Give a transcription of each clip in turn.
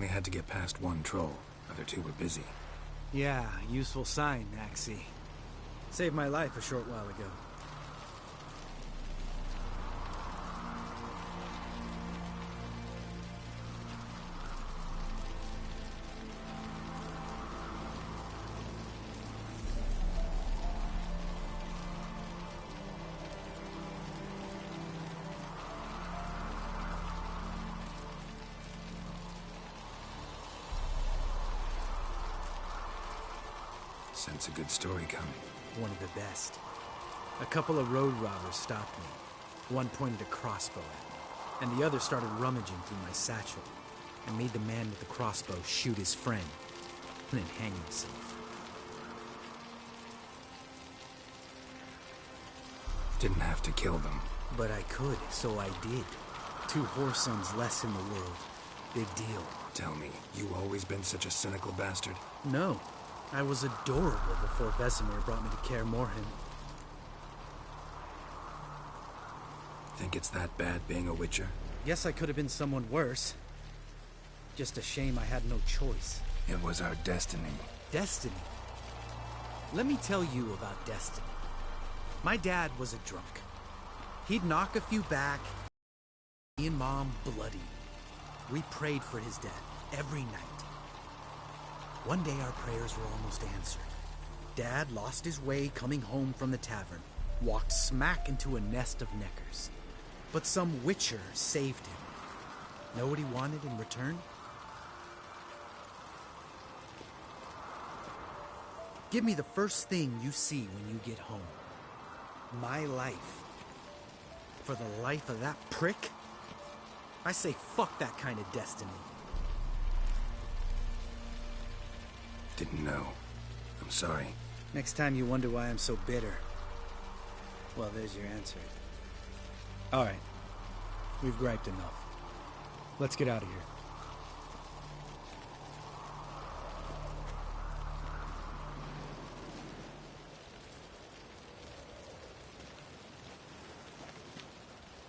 only had to get past one troll. Other two were busy. Yeah, useful sign, Agis. Saved my life a short while ago. Sense a good story coming. One of the best. A couple of road robbers stopped me. One pointed a crossbow at me, and the other started rummaging through my satchel, and made the man with the crossbow shoot his friend, and then hang himself. Didn't have to kill them. But I could, so I did. 2 whoresons less in the world. Big deal. Tell me, you always been such a cynical bastard? No. I was adorable before Vesemir brought me to Kaer Morhen. Think it's that bad being a Witcher? Guess I could have been someone worse. Just a shame I had no choice. It was our destiny. Destiny? Let me tell you about destiny. My dad was a drunk. He'd knock a few back. Me and Mom bloody. We prayed for his death every night. One day our prayers were almost answered. Dad lost his way coming home from the tavern, walked smack into a nest of neckers. But some Witcher saved him. Know what he wanted in return? Give me the first thing you see when you get home. My life. For the life of that prick? I say fuck that kind of destiny. Didn't know. I'm sorry. Next time you wonder why I'm so bitter, well, there's your answer. All right. We've griped enough. Let's get out of here.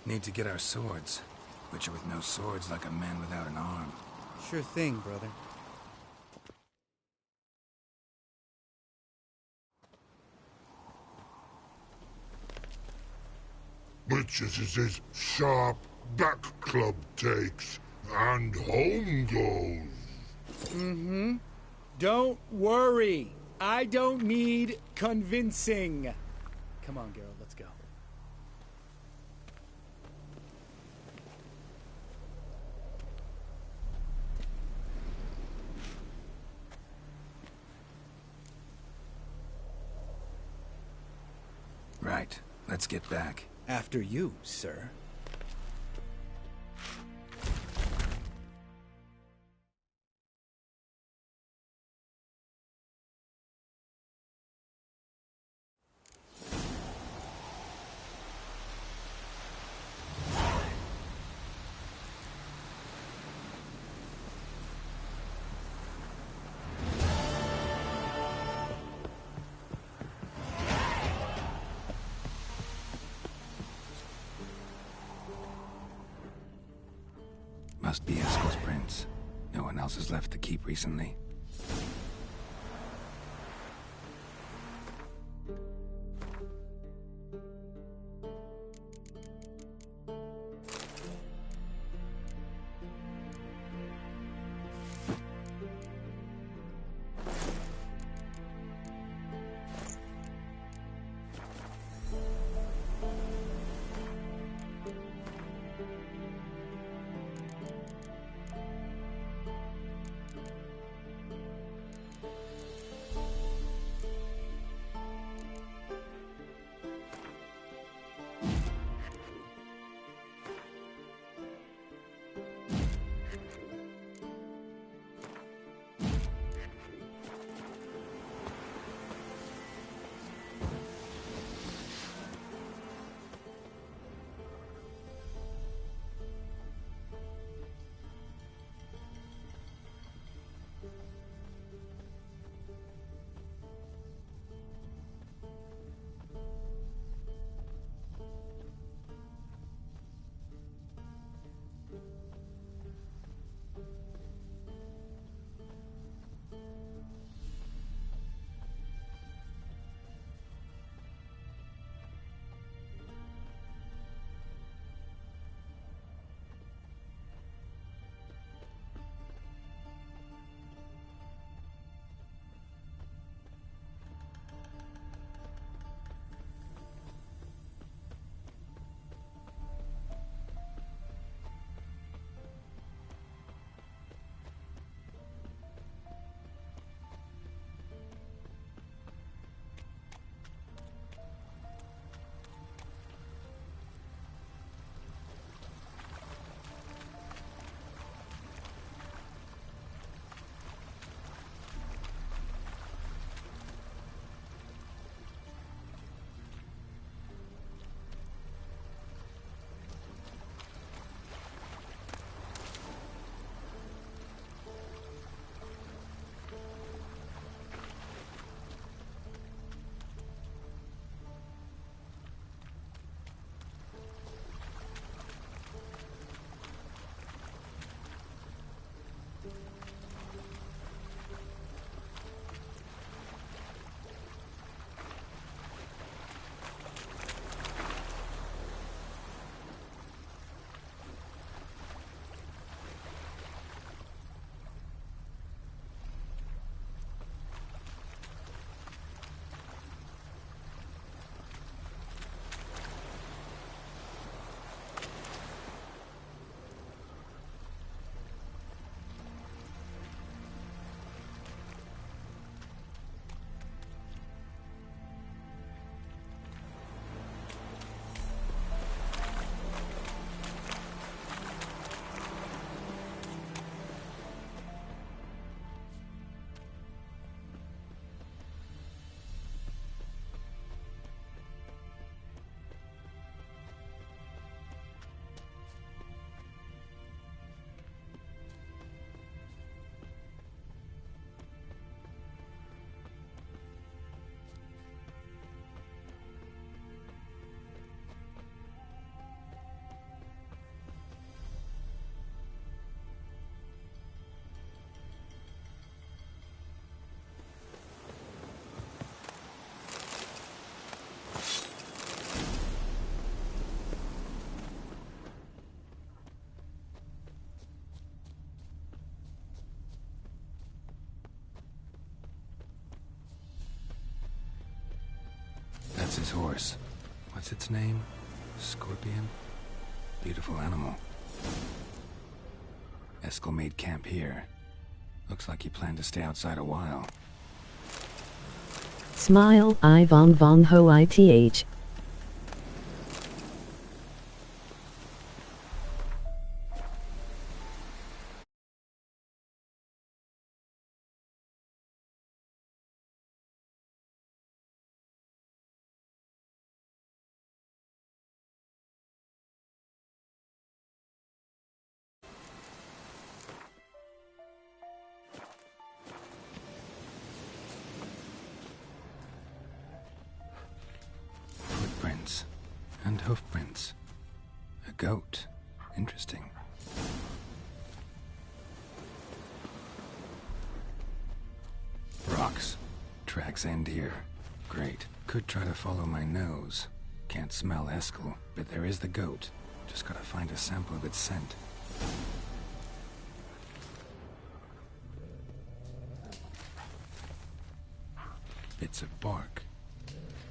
Need to get our swords. Witcher with no swords like a man without an arm. Sure thing, brother. Witches is his sharp back club takes, and home goes. Mm-hmm. Don't worry. I don't need convincing. Come on, Geralt, let's go. Right. Let's get back. After you, sir. Must be Eskel's prince. No one else has left the keep recently. his horse. What's its name? Scorpion? Beautiful animal. Eskel made camp here. Looks like he planned to stay outside a while. Smile, I von von ho ith. Footprints. And hoofprints. A goat. Interesting. Rocks. Tracks end here. Great. Could try to follow my nose. Can't smell Eskel, but there is the goat. Just gotta find a sample of its scent. Bits of bark.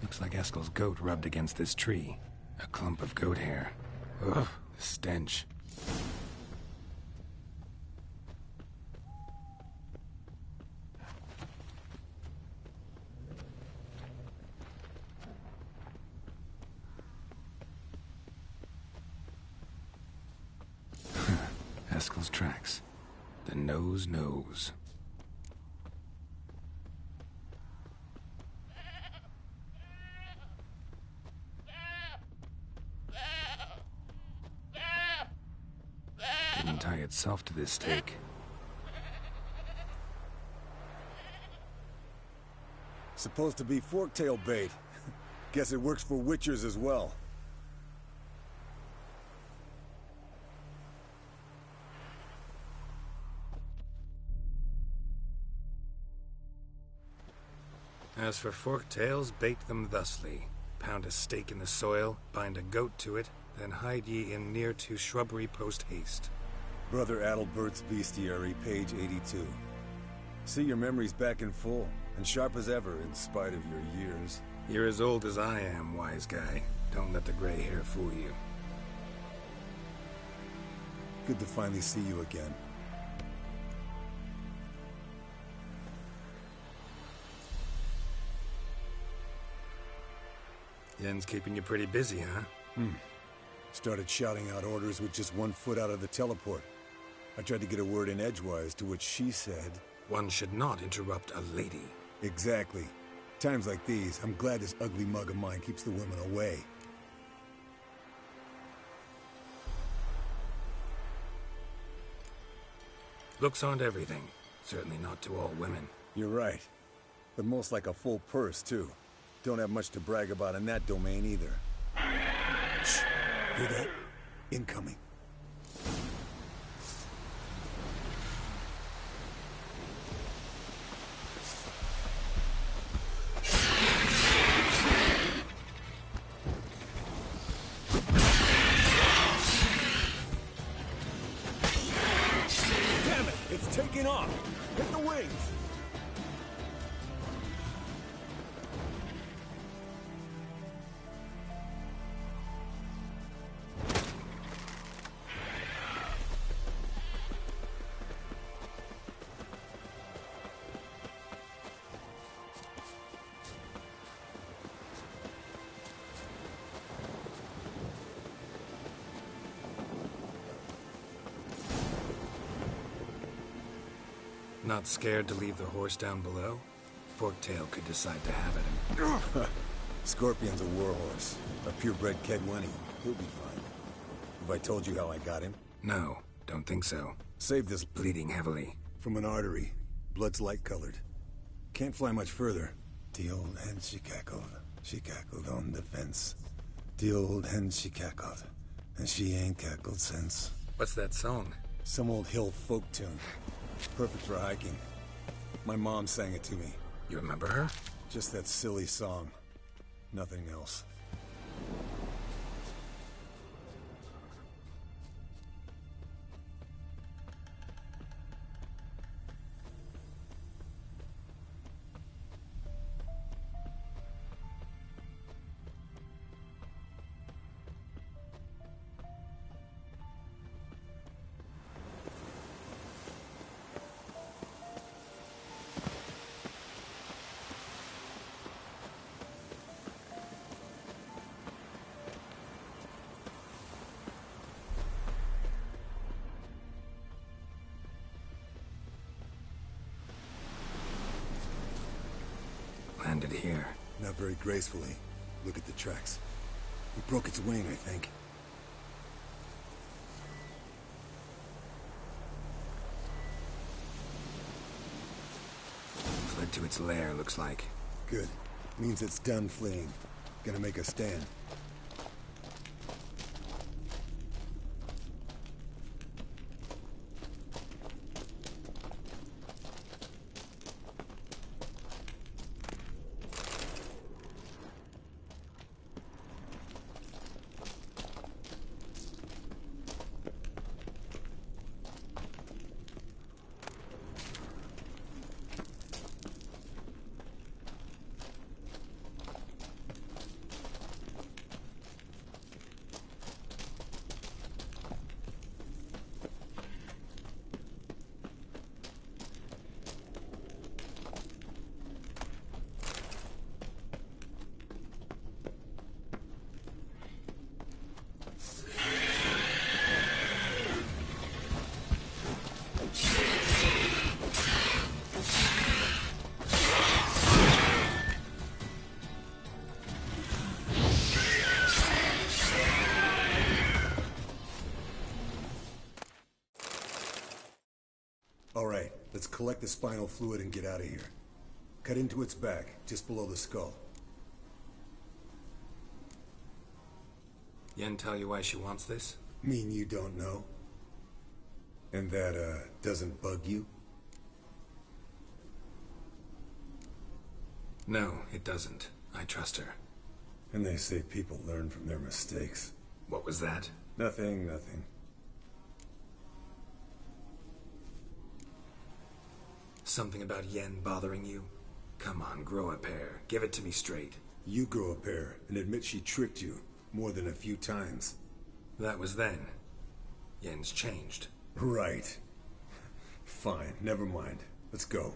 Looks like Eskel's goat rubbed against this tree. A clump of goat hair. Ugh, the stench. Eskel's tracks. The nose knows. Didn't tie itself to this stake. Supposed to be forktail bait. Guess it works for witchers as well. As for forktails, bait them thusly. Pound a stake in the soil, bind a goat to it, then hide ye in near to shrubbery post haste. Brother Adalbert's Bestiary, page 82. See, your memory's back in full, and sharp as ever in spite of your years. You're as old as I am, wise guy. Don't let the gray hair fool you. Good to finally see you again. Yen's keeping you pretty busy, huh? Started shouting out orders with just 1 foot out of the teleport. I tried to get a word in edgewise, to which she said... One should not interrupt a lady. Exactly. Times like these, I'm glad this ugly mug of mine keeps the women away. Looks aren't everything. Certainly not to all women. You're right. But most like a full purse, too. Don't have much to brag about in that domain, either. Shh! Hear that? Incoming. Damn it! It's taking off! Hit the wings! Not scared to leave the horse down below? Forktail could decide to have it. Scorpion's a warhorse. A purebred Kedwenny. He'll be fine. Have I told you how I got him? No, don't think so. Saved this Bleeding heavily. from an artery. Blood's light-colored. Can't fly much further. The old hen, she cackled on the fence. The old hen, she cackled, and she ain't cackled since. What's that song? Some old hill folk tune. Perfect for hiking. My mom sang it to me. You remember her? Just that silly song. Nothing else. landed here. Not very gracefully. Look at the tracks. We broke its wing, I think. Fled to its lair, looks like. Good. Means it's done fleeing. Gonna make a stand. Alright, let's collect the spinal fluid and get out of here. Cut into its back, just below the skull. Yen tell you why she wants this? Mean you don't know? And that, doesn't bug you? No, it doesn't. I trust her. And they say people learn from their mistakes. What was that? Nothing, nothing. Something about Yen bothering you? Come on, grow a pair. Give it to me straight. You grow a pair and admit she tricked you more than a few times. That was then. Yen's changed. Right. Fine, never mind. Let's go.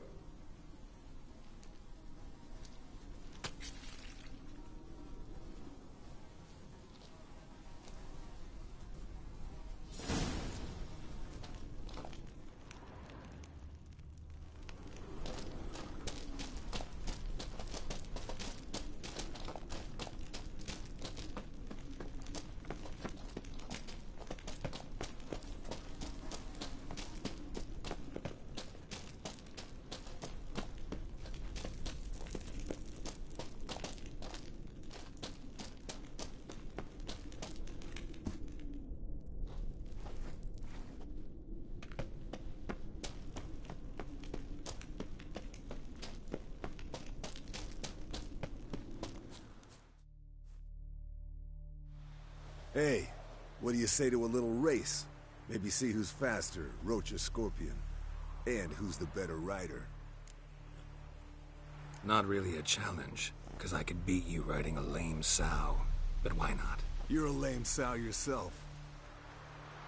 Hey, what do you say to a little race? Maybe see who's faster, Roach or Scorpion. And who's the better rider. Not really a challenge, because I could beat you riding a lame sow. But why not? You're a lame sow yourself.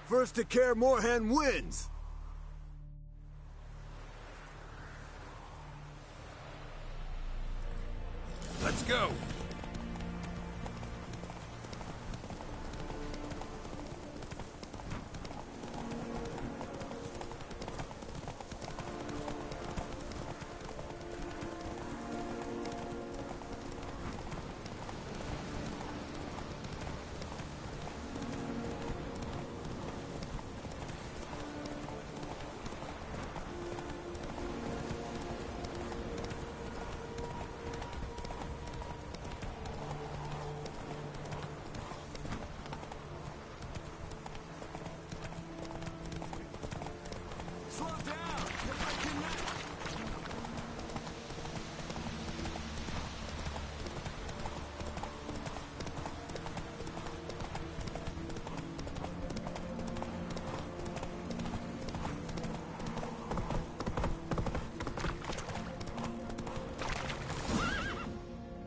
First to Care Moorhen wins! Let's go!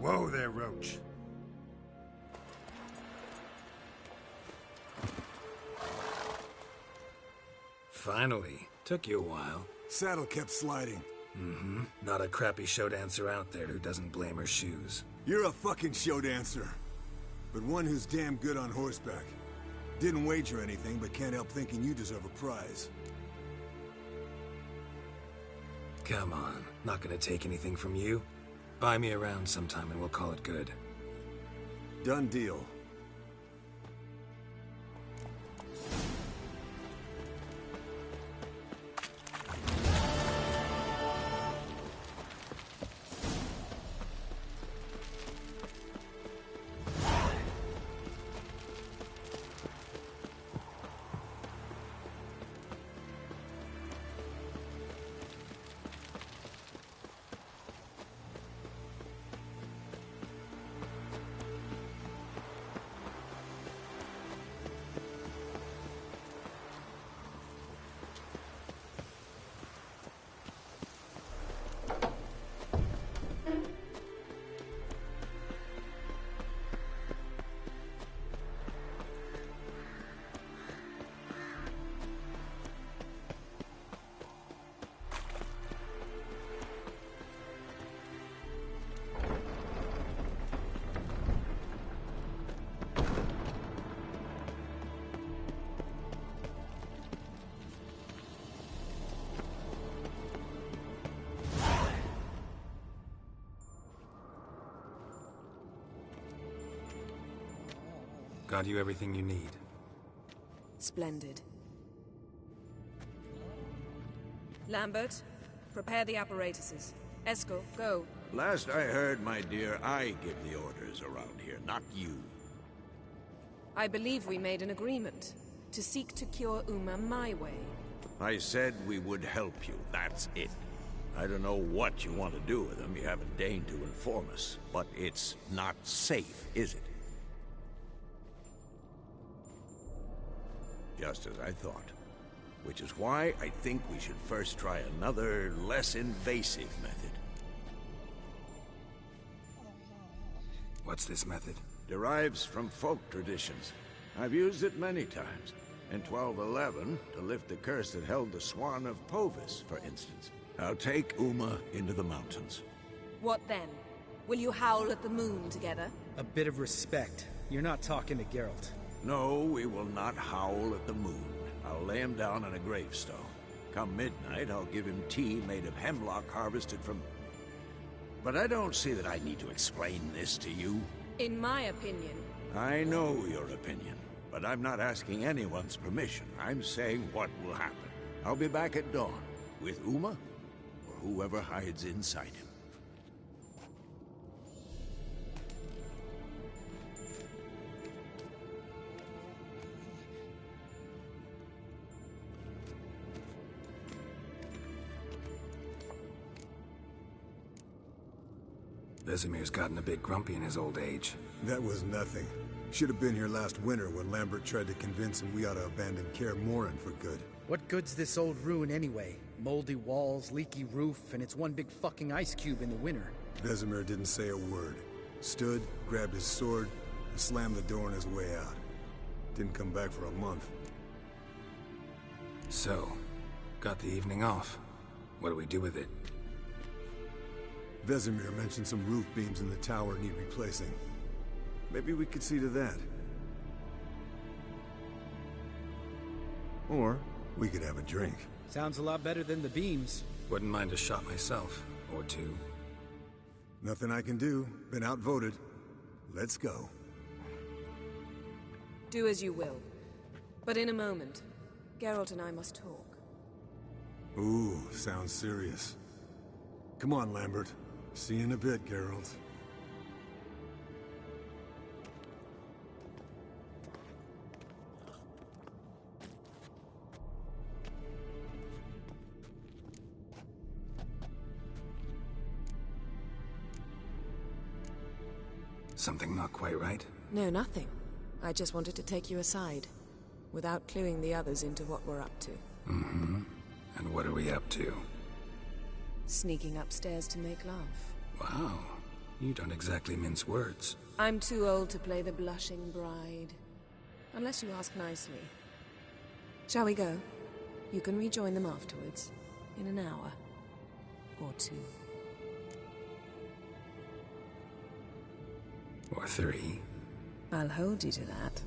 Whoa there, Roach. Finally. Took you a while. Saddle kept sliding. Mm-hmm. Not a crappy show dancer out there who doesn't blame her shoes. You're a fucking show dancer. But one who's damn good on horseback. Didn't wager anything, but can't help thinking you deserve a prize. Come on. Not gonna take anything from you? Buy me around sometime and we'll call it good. Done deal. Got you everything you need. Splendid. Lambert, prepare the apparatuses. Eskel, go. Last I heard, my dear, I give the orders around here, not you. I believe we made an agreement to seek to cure Uma my way. I said we would help you, that's it. I don't know what you want to do with them, you haven't deigned to inform us. But it's not safe, is it? Just as I thought. Which is why I think we should first try another, less invasive method. What's this method? Derives from folk traditions. I've used it many times. In 1211, to lift the curse that held the Swan of Povis, for instance. I'll take Uma into the mountains. What then? Will you howl at the moon together? A bit of respect. You're not talking to Geralt. No, we will not howl at the moon. I'll lay him down on a gravestone. Come midnight, I'll give him tea made of hemlock harvested from... But I don't see that I need to explain this to you. In my opinion. I know your opinion, but I'm not asking anyone's permission. I'm saying what will happen. I'll be back at dawn, with Uma, or whoever hides inside him. Vesemir's gotten a bit grumpy in his old age. That was nothing. Should have been here last winter when Lambert tried to convince him we ought to abandon Kaer Morhen for good. What good's this old ruin anyway? Moldy walls, leaky roof, and it's one big fucking ice cube in the winter. Vesemir didn't say a word. Stood, grabbed his sword, and slammed the door on his way out. Didn't come back for a month. So, got the evening off. What do we do with it? Vesemir mentioned some roof beams in the tower need replacing. Maybe we could see to that. Or we could have a drink. Sounds a lot better than the beams. Wouldn't mind a shot myself, or two. Nothing I can do. Been outvoted. Let's go. Do as you will. But in a moment, Geralt and I must talk. Ooh, sounds serious. Come on, Lambert. See you in a bit, Geralt. Something not quite right? No, nothing. I just wanted to take you aside, without cluing the others into what we're up to. Mm-hmm. And what are we up to? Sneaking upstairs to make love. Wow. You don't exactly mince words. I'm too old to play the blushing bride. Unless you ask nicely. Shall we go? You can rejoin them afterwards. In an hour. Or two. Or three. I'll hold you to that.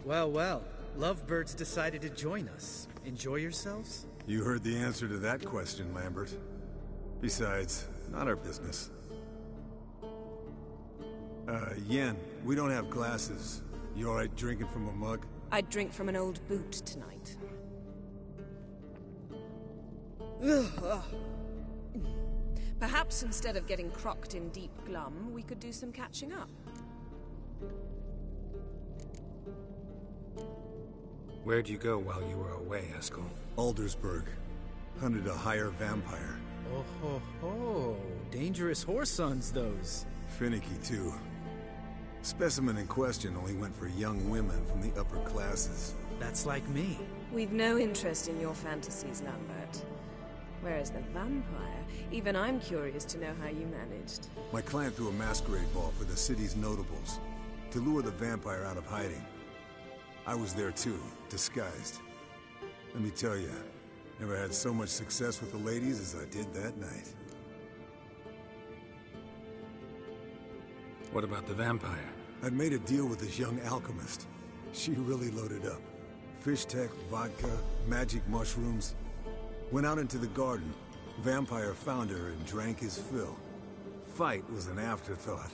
Well, well. Lovebirds decided to join us. Enjoy yourselves? You heard the answer to that question, Lambert. Besides, not our business. Yen, we don't have glasses. You alright drinking from a mug? I'd drink from an old boot tonight. Perhaps instead of getting crocked in deep glum, we could do some catching up. Where'd you go while you were away, Eskel? Aldersburg. Hunted a higher vampire. Oh ho ho. Dangerous whoresons, those. Finicky, too. Specimen in question only went for young women from the upper classes. That's like me. We've no interest in your fantasies, Lambert. Whereas the vampire, even I'm curious to know how you managed. My client threw a masquerade ball for the city's notables, to lure the vampire out of hiding. I was there too, disguised. Let me tell you, never had so much success with the ladies as I did that night. What about the vampire? I'd made a deal with this young alchemist. She really loaded up. Fish tech, vodka, magic mushrooms. Went out into the garden. Vampire found her and drank his fill. Fight was an afterthought.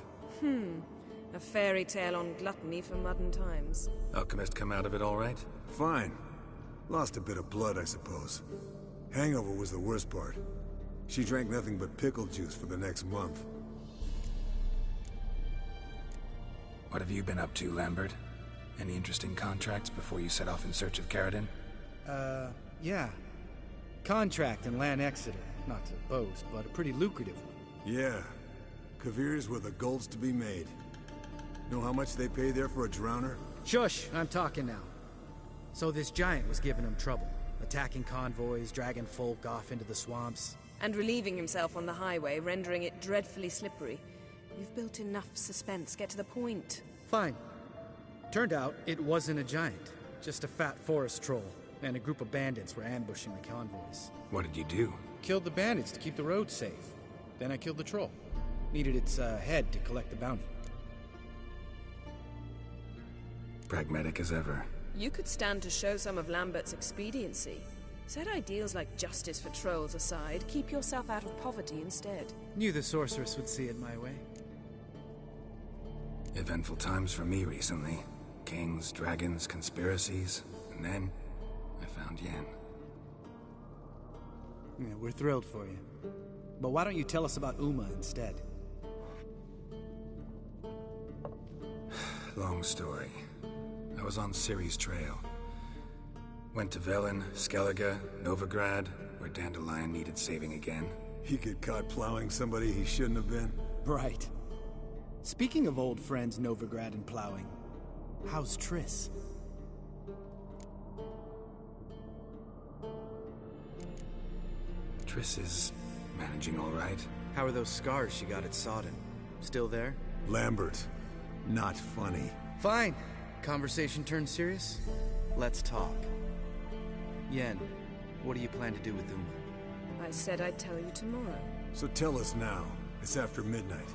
A fairy tale on gluttony for modern times. Alchemist come out of it all right? Fine. Lost a bit of blood, I suppose. Hangover was the worst part. She drank nothing but pickle juice for the next month. What have you been up to, Lambert? Any interesting contracts before you set off in search of Caridin? Yeah. Contract in Lan Exeter. Not to boast, but a pretty lucrative one. Yeah. Kavir's were the gold's to be made. Know how much they pay there for a drowner? Shush! I'm talking now. So this giant was giving him trouble. Attacking convoys, dragging folk off into the swamps. And relieving himself on the highway, rendering it dreadfully slippery. You've built enough suspense. Get to the point. Fine. Turned out it wasn't a giant. Just a fat forest troll. And a group of bandits were ambushing the convoys. What did you do? Killed the bandits to keep the road safe. Then I killed the troll. Needed its head to collect the bounty. Pragmatic as ever. You could stand to show some of Lambert's expediency. Set ideals like justice for trolls aside, keep yourself out of poverty instead. Knew the sorceress would see it my way. Eventful times for me recently. Kings, dragons, conspiracies, and then I found Yen. Yeah, we're thrilled for you. But why don't you tell us about Uma instead? Long story. I was on Ciri's trail. Went to Velen, Skellige, Novigrad, where Dandelion needed saving again. He get caught plowing somebody he shouldn't have been? Right. Speaking of old friends Novigrad and plowing, how's Triss? Triss is managing all right. How are those scars she got at Sodden? Still there? Lambert. Not funny. Fine. Conversation turned serious? Let's talk. Yen, what do you plan to do with Uma? I said I'd tell you tomorrow. So tell us now. It's after midnight.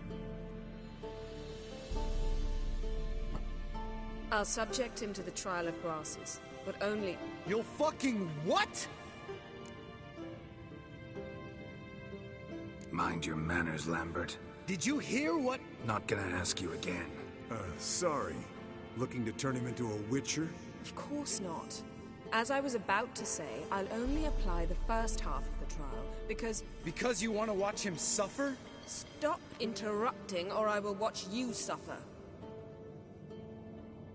I'll subject him to the trial of grasses, but only... You'll fucking what? Mind your manners, Lambert. Did you hear what? Not gonna ask you again. Sorry. Looking to turn him into a witcher? Of course not. As I was about to say, I'll only apply the first half of the trial, because... Because you want to watch him suffer? Stop interrupting, or I will watch you suffer.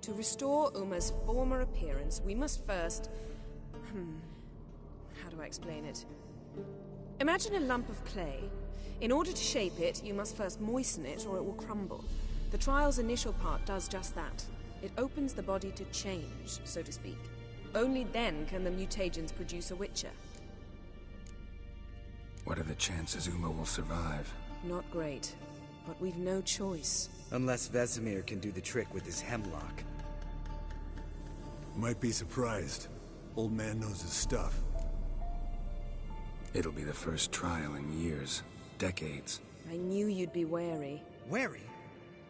To restore Uma's former appearance, we must first... How do I explain it? Imagine a lump of clay. In order to shape it, you must first moisten it, or it will crumble. The trial's initial part does just that. It opens the body to change, so to speak. Only then can the mutagens produce a Witcher. What are the chances Uma will survive? Not great, but we've no choice. Unless Vesemir can do the trick with his hemlock. Might be surprised. Old man knows his stuff. It'll be the first trial in years. Decades. I knew you'd be wary. Wary?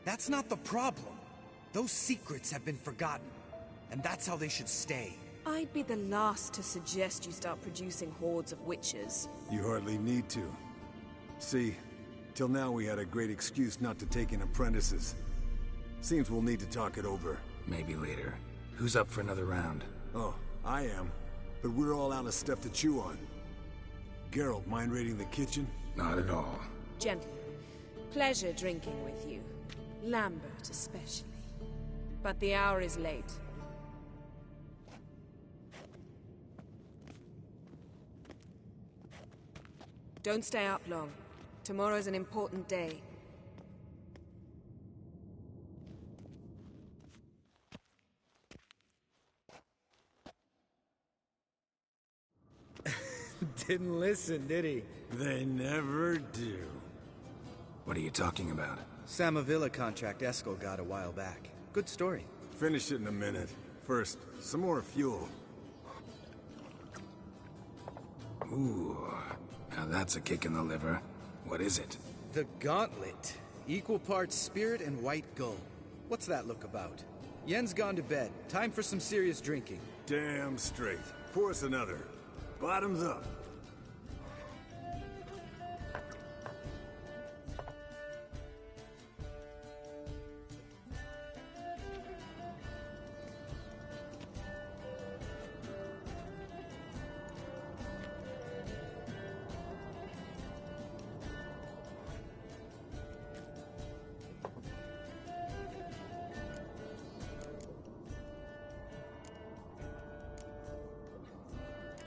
That's not the problem. Those secrets have been forgotten. And that's how they should stay. I'd be the last to suggest you start producing hordes of witches. You hardly need to. See, till now we had a great excuse not to take in apprentices. Seems we'll need to talk it over. Maybe later. Who's up for another round? Oh, I am. But we're all out of stuff to chew on. Geralt, mind raiding the kitchen? Not at all. Gentlemen, pleasure drinking with you. Lambert especially. But the hour is late. Don't stay up long. Tomorrow's an important day. Didn't listen, did he? They never do. What are you talking about? Samavilla contract Eskel got a while back. Good story. Finish it in a minute. First, some more fuel. Ooh, now that's a kick in the liver. What is it? The Gauntlet. Equal parts spirit and white gull. What's that look about? Yen's gone to bed. Time for some serious drinking. Damn straight. Pour us another. Bottoms up.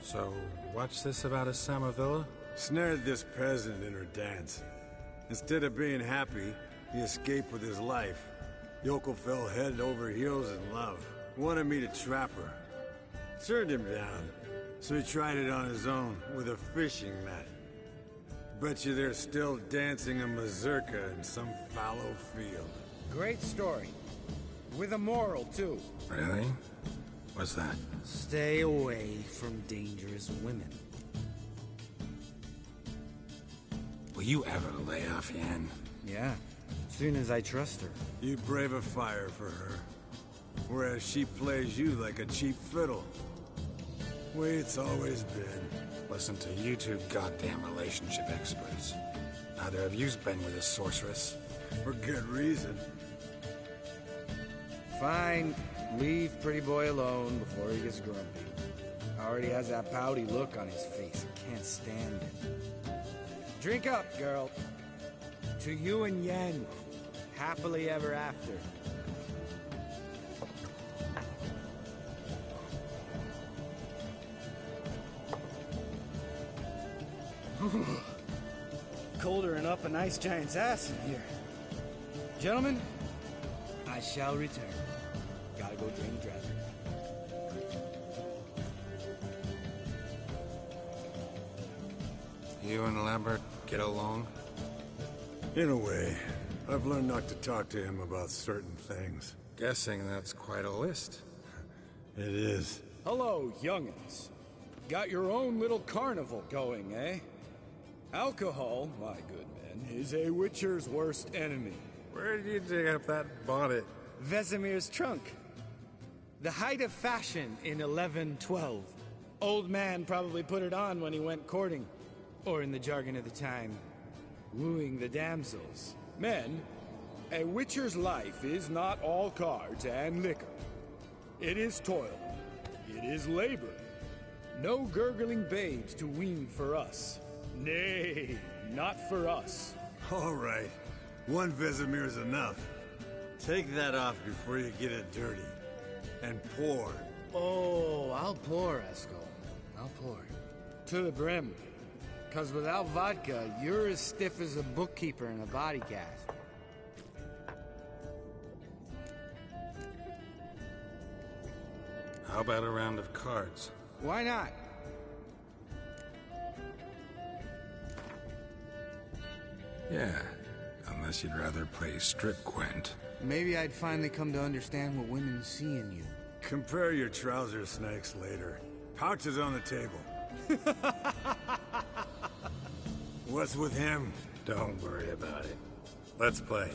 So, what's this about a Samavilla? Snared this peasant in her dance. Instead of being happy, he escaped with his life. Yoko fell head over heels in love. Wanted me to trap her. Turned him down. So he tried it on his own, with a fishing net. Bet you they're still dancing a mazurka in some fallow field. Great story. With a moral, too. Really? What's that? Stay away from dangerous women. Will you ever lay off, Yen? Yeah, soon as I trust her. You brave a fire for her. Whereas she plays you like a cheap fiddle. Way it's always been. Listen to you two goddamn relationship experts. Neither of you's been with a sorceress. For good reason. Fine. Leave pretty boy alone before he gets grumpy. Already has that pouty look on his face. Can't stand it. Drink up, girl. To you and Yen. Happily ever after. Colder and up an ice giant's ass in here. Gentlemen, I shall return. Gotta go drain the dragon. You and Lambert get along? In a way. I've learned not to talk to him about certain things. Guessing that's quite a list. It is. Hello, young'uns. Got your own little carnival going, eh? Alcohol, my good men, is a witcher's worst enemy. Where did you dig up that bonnet? Vesemir's trunk. The height of fashion in 1112. Old man probably put it on when he went courting. Or in the jargon of the time, wooing the damsels. Men, a witcher's life is not all cards and liquor. It is toil, It is labor. No gurgling babes to wean for us. Nay, not for us. All right. One Vesemir's enough. Take that off before you get it dirty. And pour. Oh, I'll pour, Esco. I'll pour. To the brim. 'Cause without vodka, you're as stiff as a bookkeeper in a body cast. How about a round of cards? Why not? Yeah, unless you'd rather play strip Gwent. Maybe I'd finally come to understand what women see in you. Compare your trouser snakes later. Pouch is on the table. What's with him? Don't worry about it. Let's play.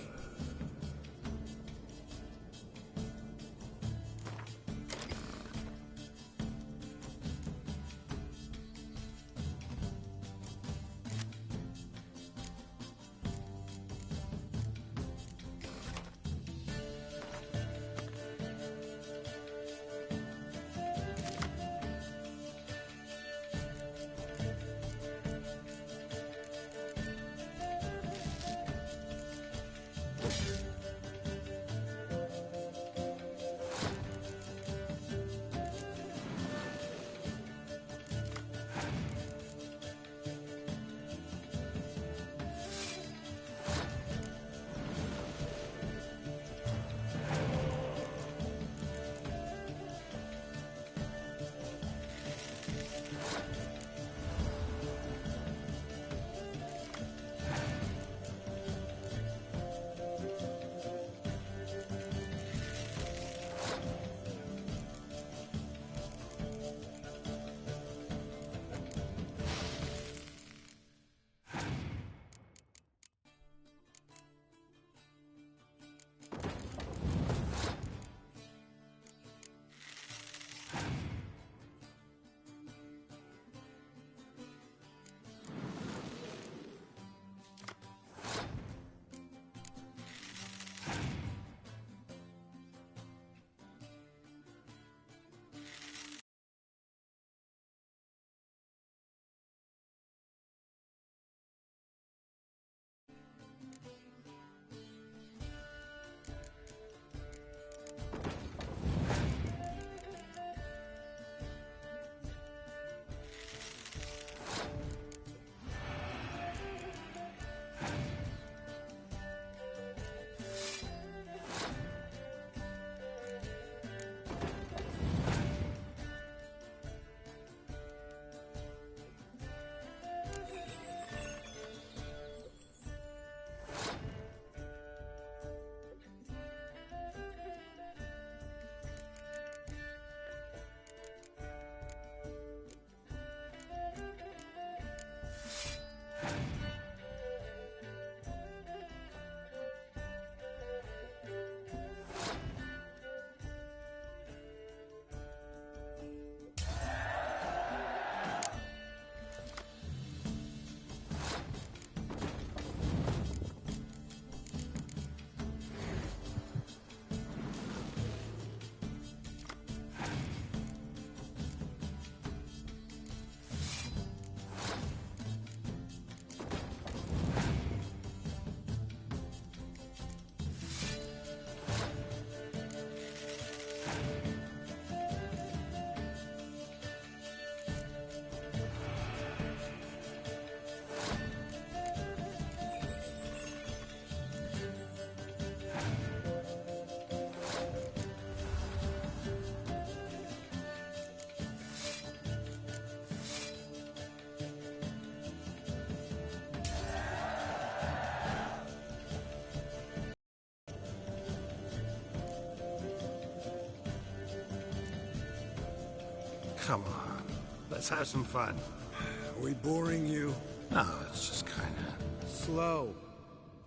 Come on, let's have some fun. Are we boring you? No, it's just kinda... Slow.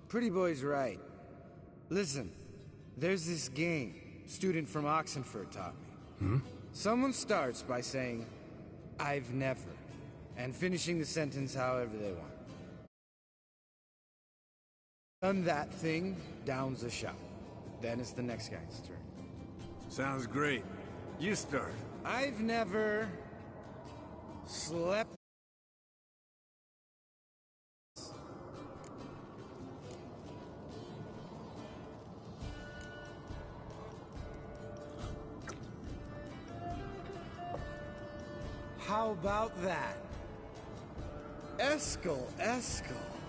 Pretty boy's right. Listen, there's this game student from Oxenford taught me. Someone starts by saying, "I've never," and finishing the sentence however they want. Done that thing, down's a shot. Then it's the next guy's turn. Sounds great. You start. I've never slept. How about that? Eskel.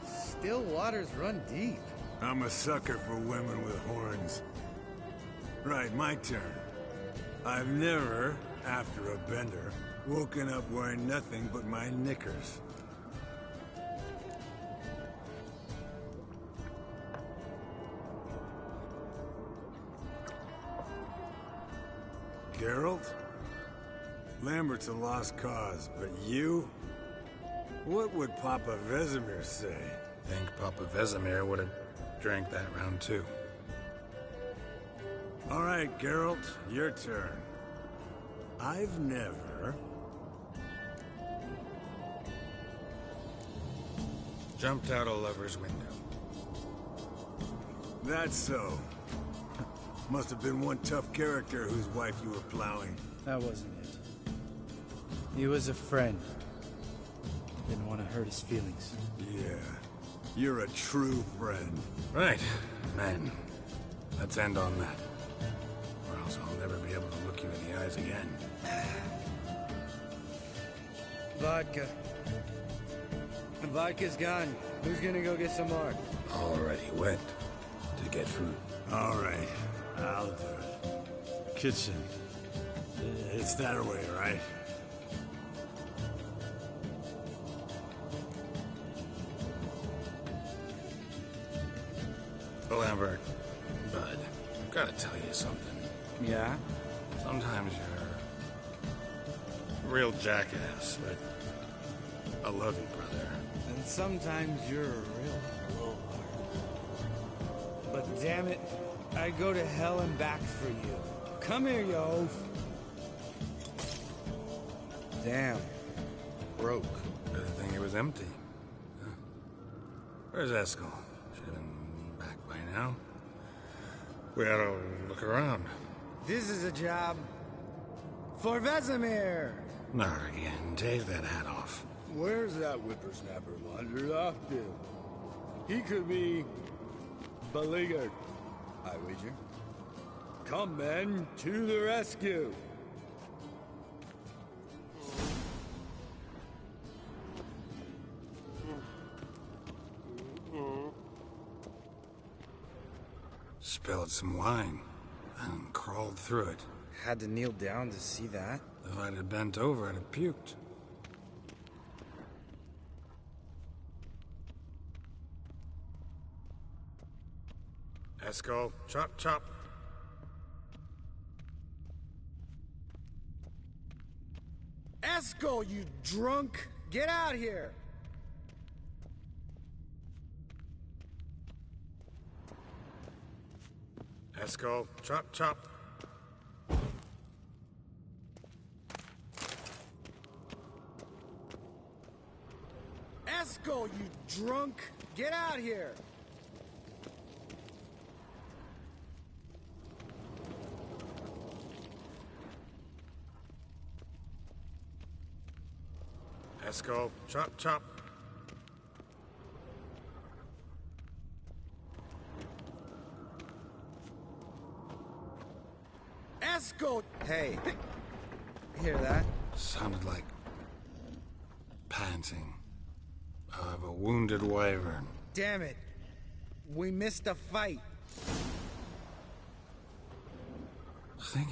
Still waters run deep. I'm a sucker for women with horns. Right, my turn. I've never, after a bender, woken up wearing nothing but my knickers. Geralt? Lambert's a lost cause, but you? What would Papa Vesemir say? Think Papa Vesemir would have drank that round too. All right, Geralt, your turn. I've never... Jumped out a lover's window. That's so. Must have been one tough character whose wife you were plowing. That wasn't it. He was a friend. Didn't want to hurt his feelings. Yeah, you're a true friend. Right, men. Let's end on that. Or else I'll never be able to look you in the eyes again. Vodka. The vodka's gone. Who's gonna go get some more? Already went to get food. All right, I'll do it. Kitchen. It's that way, right? Lambert, Bud, I've got to tell you something. Yeah? Sometimes you're a real jackass, but I love you, brother. And sometimes you're a real blowhard. But damn it, I'd go to hell and back for you. Come here, you oaf. Damn. Broke. Good thing it was empty. Huh. Where's Eskel? Should have been back by now. We ought to look around. This is a job for Vesemir. Not again. Take that hat off. Where's that whippersnapper wandered off to? He could be beleaguered, I wager. Come, men, to the rescue. Spilled some wine and crawled through it. Had to kneel down to see that. If I'd have bent over, I'd have puked. Eskel, chop, chop. Eskel, you drunk! Get out here! Eskel, chop, chop. Eskel, you drunk! Get out here! Eskel, chop, chop. Eskel! Hey, hear that? Sounded like panting of a wounded wyvern. Damn it. We missed a fight. Think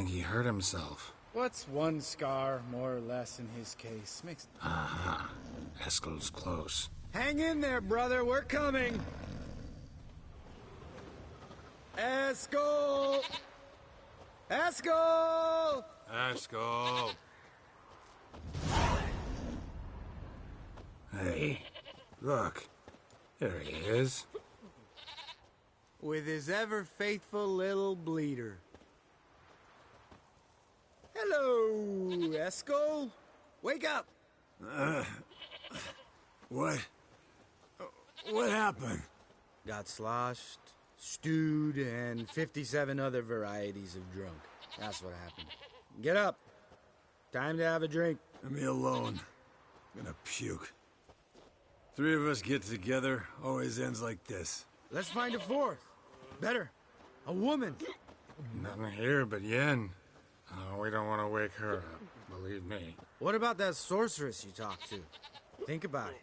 he hurt himself. What's one scar, more or less, in his case? Makes... Aha. Eskel's close. Hang in there, brother. We're coming. Eskel! Eskel! Eskel! Hey, look. There he is. With his ever-faithful little bleeder. Hello, Eskel. Wake up. What? What happened? Got sloshed, stewed, and 57 other varieties of drunk. That's what happened. Get up. Time to have a drink. Leave me alone. I'm gonna puke. Three of us get together, always ends like this. Let's find a fourth. Better. A woman. Nothing here but Yen. Oh, we don't want to wake her up, believe me. What about that sorceress you talked to? Think about it.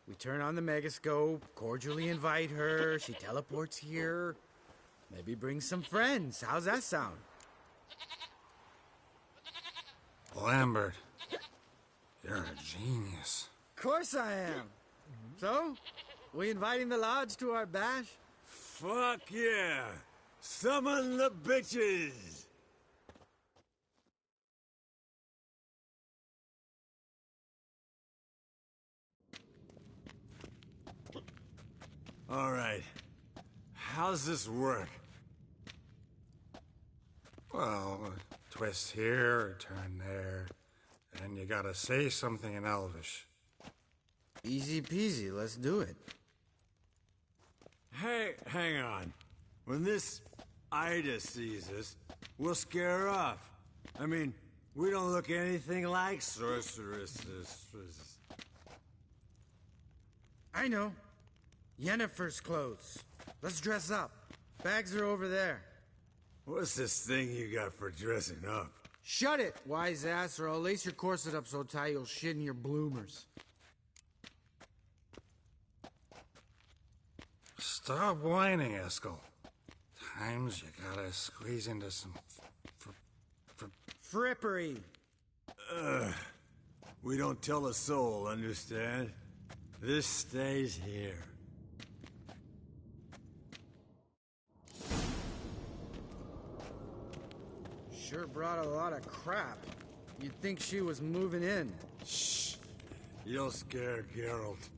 We turn on the megascope, cordially invite her, she teleports here. Maybe bring some friends. How's that sound? Lambert, you're a genius. Of course I am. So, we inviting the lodge to our bash? Fuck yeah! Summon the bitches! All right. How's this work? Well, twist here, or turn there, and you gotta say something in Elvish. Easy peasy, let's do it. Hey, hang on. When this Ida sees us, we'll scare her off. I mean, we don't look anything like sorceresses. I know. Yennefer's clothes. Let's dress up. Bags are over there. What's this thing you got for dressing up? Shut it, wise ass, or I'll lace your corset up so tight you'll shit in your bloomers. Stop whining, Eskel. Times you gotta squeeze into some Frippery. We don't tell a soul, understand? This stays here. Sure brought a lot of crap. You'd think she was moving in. Shh. You'll scare Geralt.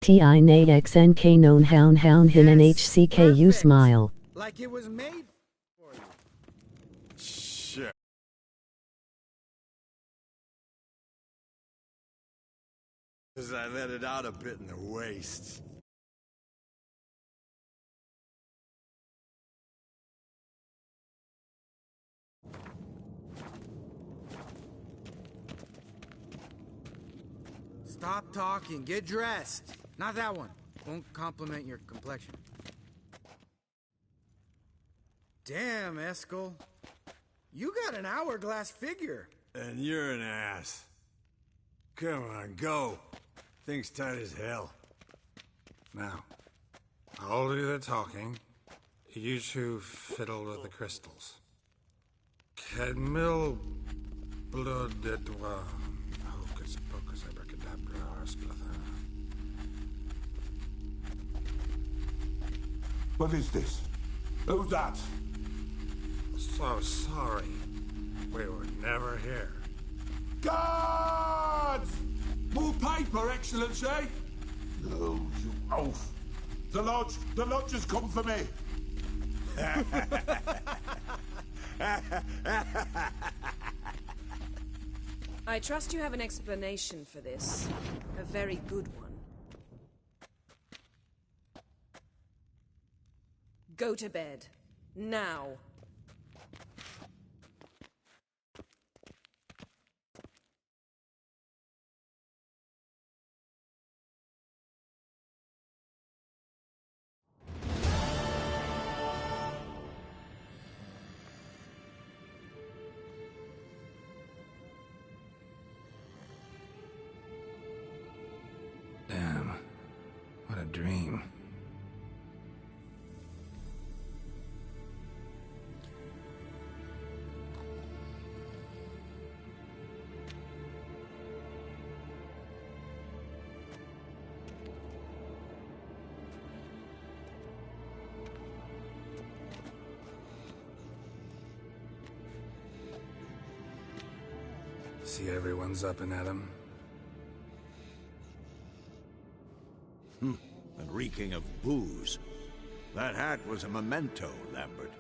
Ti na xnk known hound hound hin and hcku smile. Like it was made for you. Shit. As I let it out a bit in the waist. Stop talking, get dressed. Not that one. Won't compliment your complexion. Damn, Eskel. You got an hourglass figure. And you're an ass. Come on, go. Thing's tight as hell. Now, I'll do the talking. You two fiddle with the crystals. Kedmil blood de doigt. Hocus pocus abracadabra splather. What is this? Who's that? So sorry. We were never here. Guards! More paper, Excellency! No, you oaf! The lodge has come for me! I trust you have an explanation for this. A very good one. Go to bed. Now. Damn. What a dream. See everyone's up and at 'em. And reeking of booze. That hat was a memento, Lambert.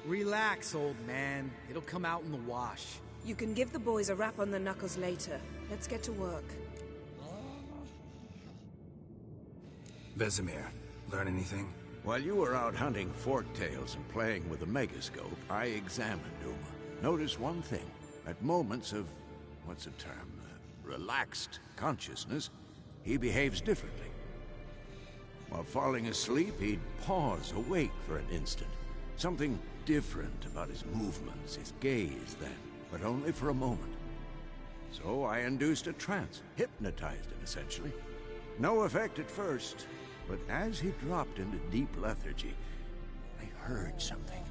Relax, old man. It'll come out in the wash. You can give the boys a rap on the knuckles later. Let's get to work. Vesemir, learn anything? While you were out hunting forktails and playing with the megascope, I examined Uma. Noticed one thing. At moments of, what's the term, relaxed consciousness, he behaves differently. While falling asleep, he'd pause, awake for an instant. Something different about his movements, his gaze then, but only for a moment. So I induced a trance, hypnotized him essentially. No effect at first, but as he dropped into deep lethargy, I heard something.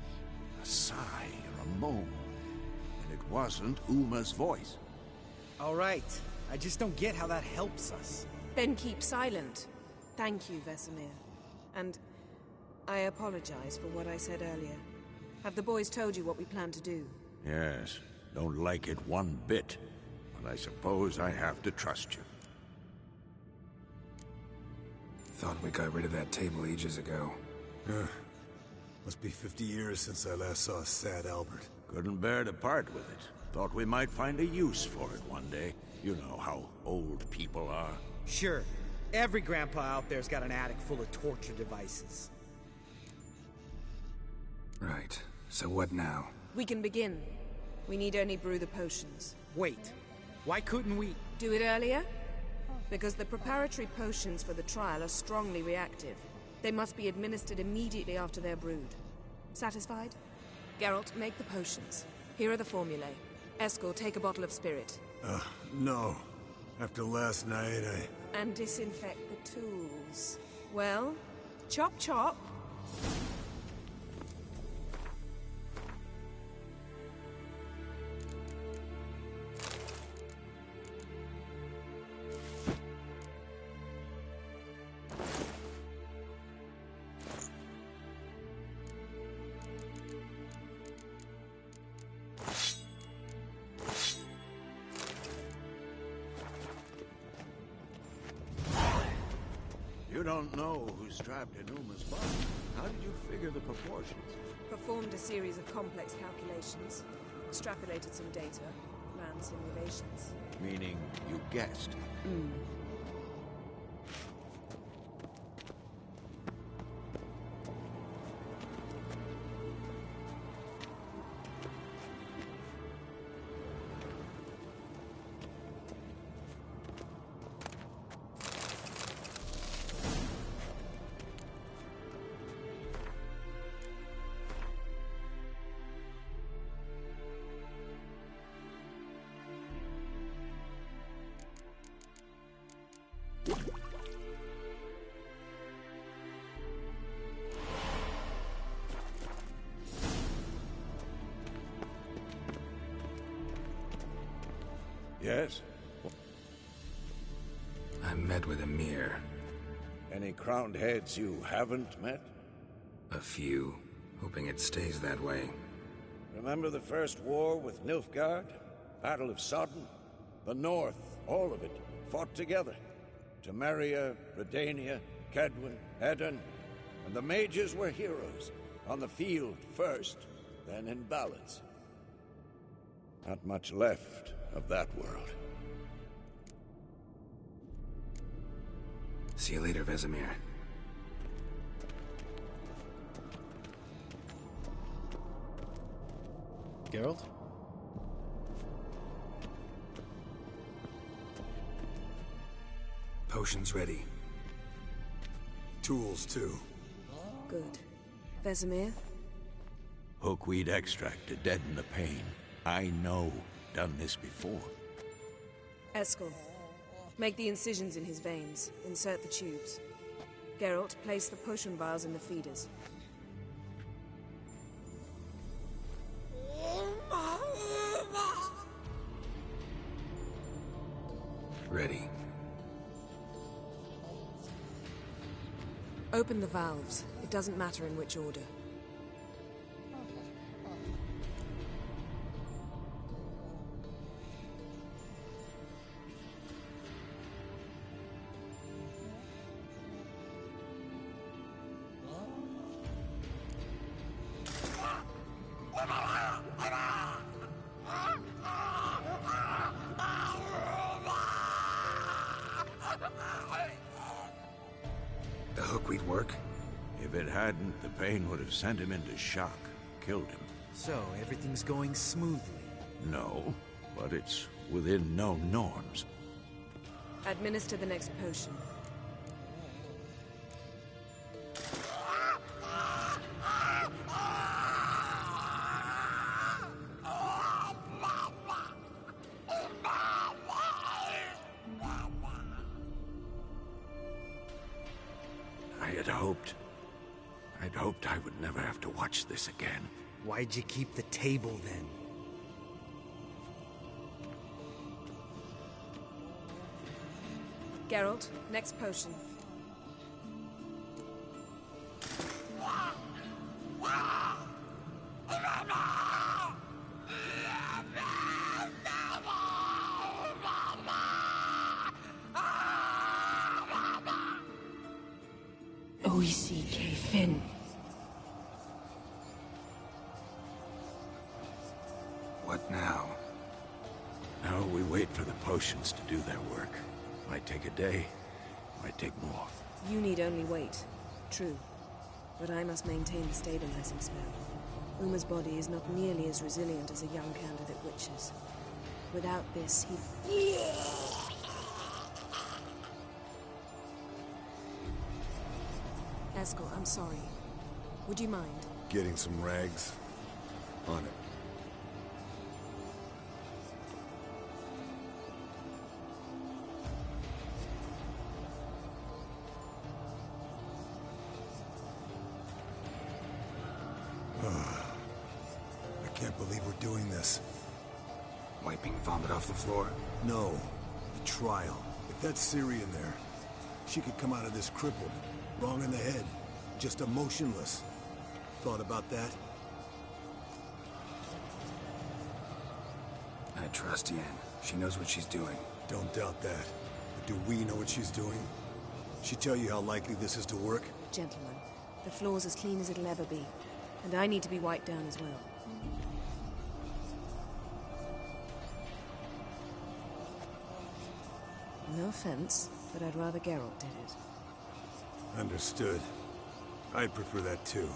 A sigh or a moan. And it wasn't Uma's voice. All right. I just don't get how that helps us. Then keep silent. Thank you, Vesemir. And I apologize for what I said earlier. Have the boys told you what we plan to do? Yes, don't like it one bit. But I suppose I have to trust you. Thought we got rid of that table ages ago. Must be 50 years since I last saw sad Albert. Couldn't bear to part with it. Thought we might find a use for it one day. You know how old people are. Sure. Every grandpa out there's got an attic full of torture devices. Right. So what now? We can begin. We need only brew the potions. Wait. Why couldn't we... Do it earlier? Because the preparatory potions for the trial are strongly reactive. They must be administered immediately after they're brewed. Satisfied? Geralt, make the potions. Here are the formulae. Eskel, take a bottle of spirit. No. After last night, And disinfect the tools. Well, chop chop. You don't know who's strapped in Uma's body. How did you figure the proportions? Performed a series of complex calculations. Extrapolated some data. Ran simulations. Meaning you guessed. Yes? I met with Emir. Any crowned heads you haven't met? A few. Hoping it stays that way. Remember the first war with Nilfgaard? Battle of Sodden? The North, all of it, fought together. Temeria, Redania, Kedwin, Edirn, and the mages were heroes. On the field first, then in ballads. Not much left of that world. See you later, Vesemir. Geralt? Potions ready. tools too. Good. Vesemir? Hookweed extract to deaden the pain. I know. Done this before. Eskel. Make the incisions in his veins. Insert the tubes. Geralt, place the potion vials in the feeders. Ready. Open the valves. It doesn't matter in which order. hook we'd work? If it hadn't, the pain would have sent him into shock, killed him. So, everything's going smoothly. No, but it's within known norms. Administer the next potion. I'd hoped I would never have to watch this again. Why'd you keep the table then? Geralt, next potion. OECK Finn. What now? Now we wait for the potions to do their work. Might take a day, might take more. You need only wait. True. But I must maintain the stabilizing spell. Uma's body is not nearly as resilient as a young candidate witch's. Without this, he... Eskel, I'm sorry. Would you mind? Getting some rags? On it. I can't believe we're doing this. Wiping vomit off the floor? No. The trial. If that's Syrian there, she could come out of this crippled. Wrong in the head. Just emotionless. Thought about that? I trust Yen. She knows what she's doing. Don't doubt that. But do we know what she's doing? She tell you how likely this is to work? Gentlemen, the floor's as clean as it'll ever be. And I need to be wiped down as well. No offense, but I'd rather Geralt did it. Understood. I'd prefer that too.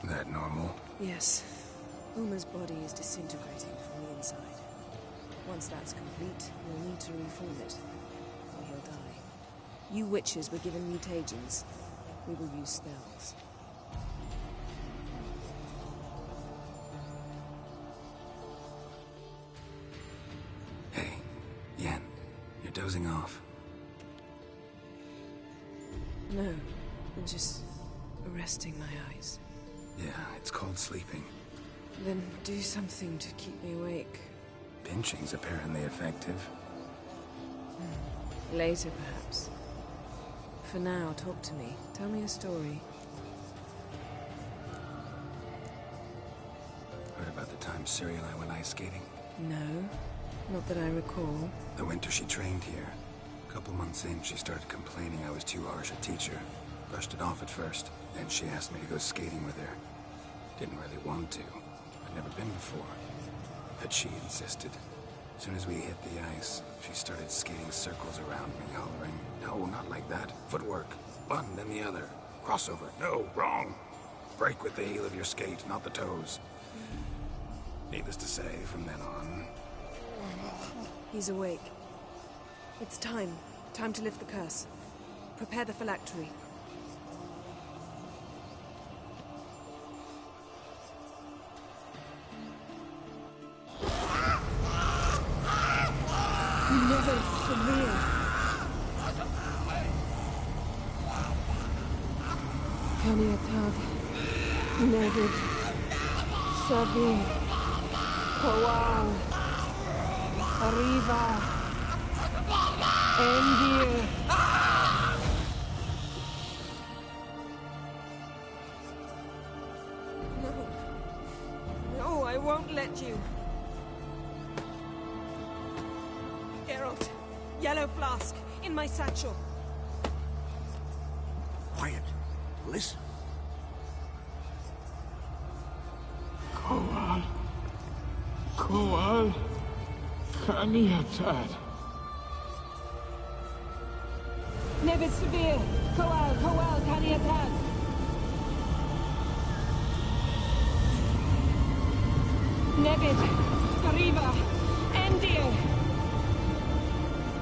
That normal? Yes. Uma's body is disintegrating from the inside. Once that's complete, we'll need to reform it, or he'll die. You witches were given mutagens. We will use spells. Hey, Yen, you're dozing off. No, I'm just resting my eyes. Yeah, it's called sleeping. Then do something to keep me awake. Pinching's apparently effective. Later, perhaps. For now, talk to me. Tell me a story. Heard about the time Ciri and I went ice skating? No, not that I recall. The winter she trained here. A couple months in, she started complaining I was too harsh a teacher. Brushed it off at first. Then she asked me to go skating with her. Didn't really want to. I'd never been before. But she insisted. As soon as we hit the ice, she started skating circles around me, hollering, "No, not like that. Footwork. One, then the other. Crossover. No, wrong. Break with the heel of your skate, not the toes." Needless to say, from then on... He's awake. It's time. Time to lift the curse. Prepare the phylactery. Never severe. Kaniatag. Nevid. Savi. Kowal. Arriva. Endir. No. No, I won't. won't let you. Geralt, yellow flask, in my satchel. Quiet. Listen. Koal, Kaniatad. Nevid Severe, Koal, Kaniatad. Nevid, Gariva, Endir.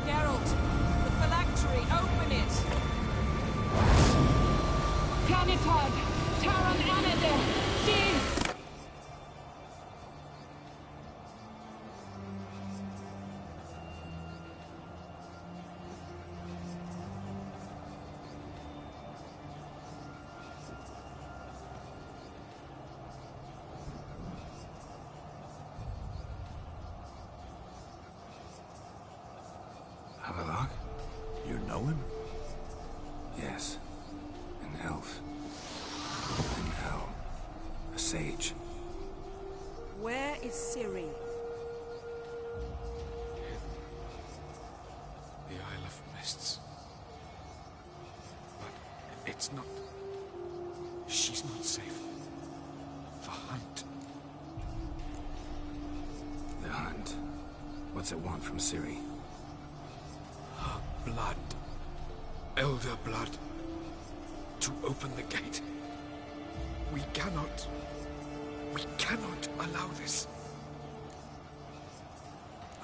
Geralt, the phylactery, open it. Kanitad, Taran Anade, Dis. Havelock? You know him? Yes. An elf. An hell. A sage. Where is Ciri? The Isle of Mists. But it's not... She's not safe. The hunt. The hunt. What's it want from Ciri? Blood. Elder blood. To open the gate. We cannot allow this.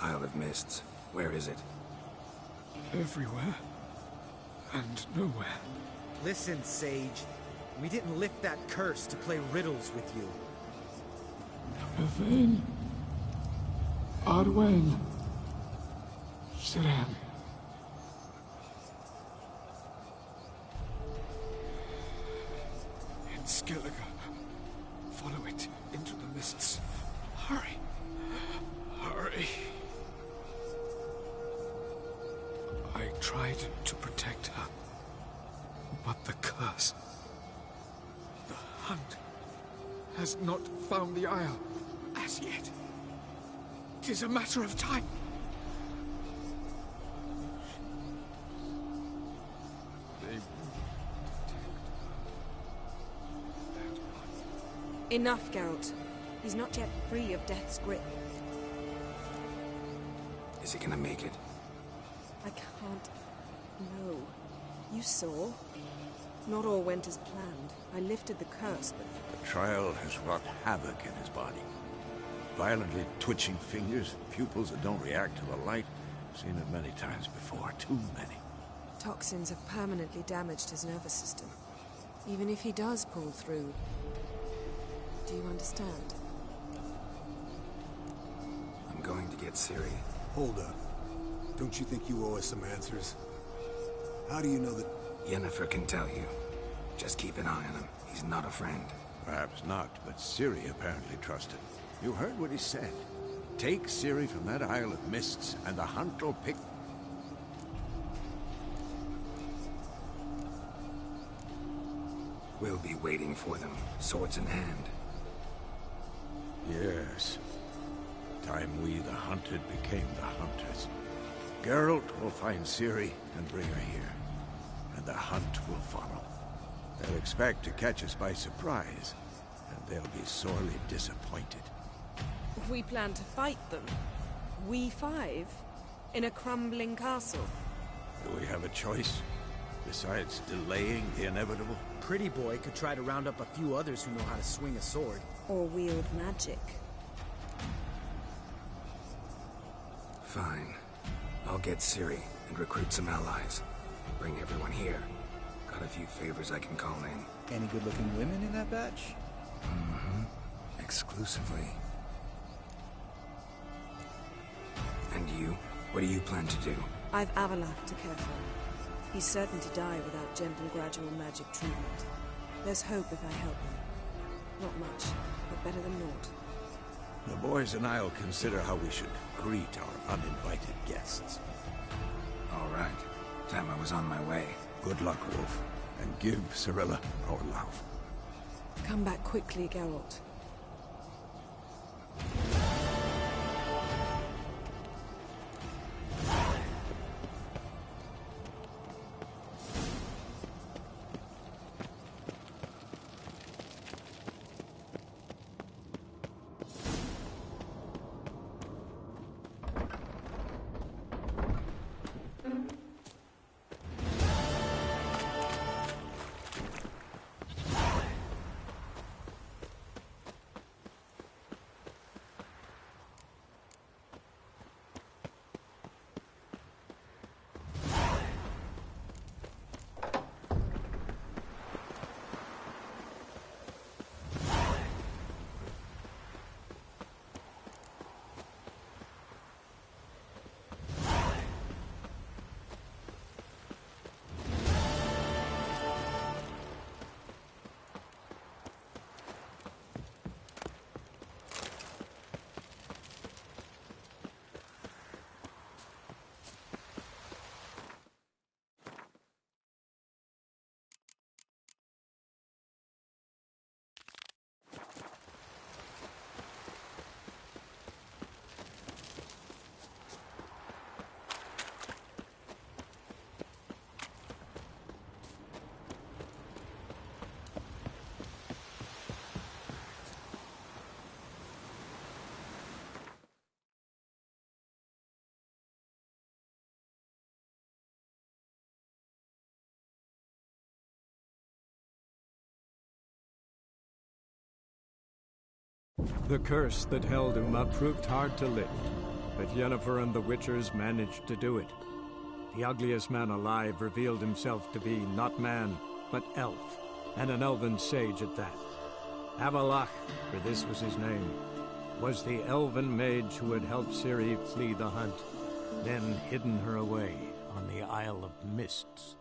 Isle of Mists. Where is it? Everywhere. And nowhere. Listen, Sage. We didn't lift that curse to play riddles with you. Yvain. Arwen. Siren. In Skellige. Follow it into the mists. Hurry. Hurry. I tried to protect her. But the curse... The hunt has not found the Isle as yet. It is a matter of time. They will detect that one. Enough, Geralt. He's not yet free of death's grip. Is he gonna make it? I can't... No. You saw? Not all went as planned. I lifted the curse, but... The trial has wrought havoc in his body. Violently twitching fingers, pupils that don't react to the light. Seen it many times before, too many. Toxins have permanently damaged his nervous system. Even if he does pull through... Do you understand? I'm going to get Ciri. Hold up. Don't you think you owe us some answers? How do you know that... Yennefer can tell you. Just keep an eye on him. He's not a friend. Perhaps not, but Ciri apparently trusted. You heard what he said. Take Ciri from that Isle of Mists, and the hunt will pick... We'll be waiting for them, swords in hand. Yes. Time we, the hunted, became the hunters. Geralt will find Ciri and bring her here. And the hunt will follow. They'll expect to catch us by surprise, and they'll be sorely disappointed. We plan to fight them. We five? In a crumbling castle? Do we have a choice? Besides delaying the inevitable? Pretty Boy could try to round up a few others who know how to swing a sword. Or wield magic? Fine. I'll get Ciri and recruit some allies. Bring everyone here. Got a few favors I can call in. Any good-looking women in that batch? Mm-hmm. Exclusively. And you? What do you plan to do? I've Avalak to care for. He's certain to die without gentle, gradual magic treatment. There's hope if I help him. Not much, but better than naught. The boys and I'll consider how we should greet our uninvited guests. All right. Time I was on my way. Good luck, Wolf. And give Cirilla our love. Come back quickly, Geralt. The curse that held Uma proved hard to lift, but Yennefer and the Witchers managed to do it. The ugliest man alive revealed himself to be not man, but elf, and an elven sage at that. Avalach, for this was his name, was the elven mage who had helped Ciri flee the hunt, then hidden her away on the Isle of Mists.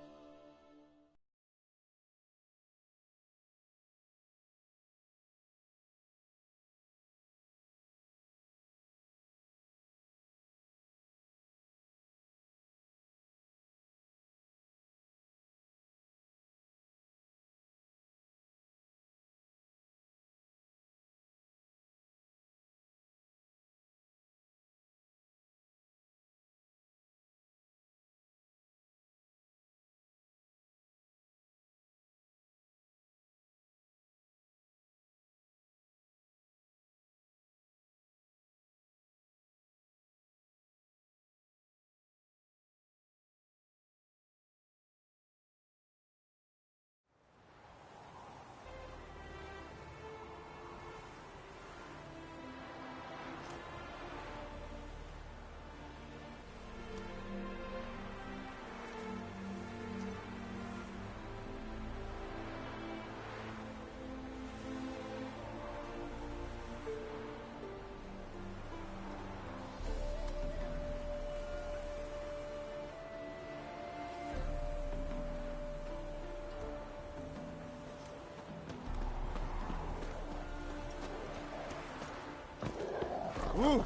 Woo!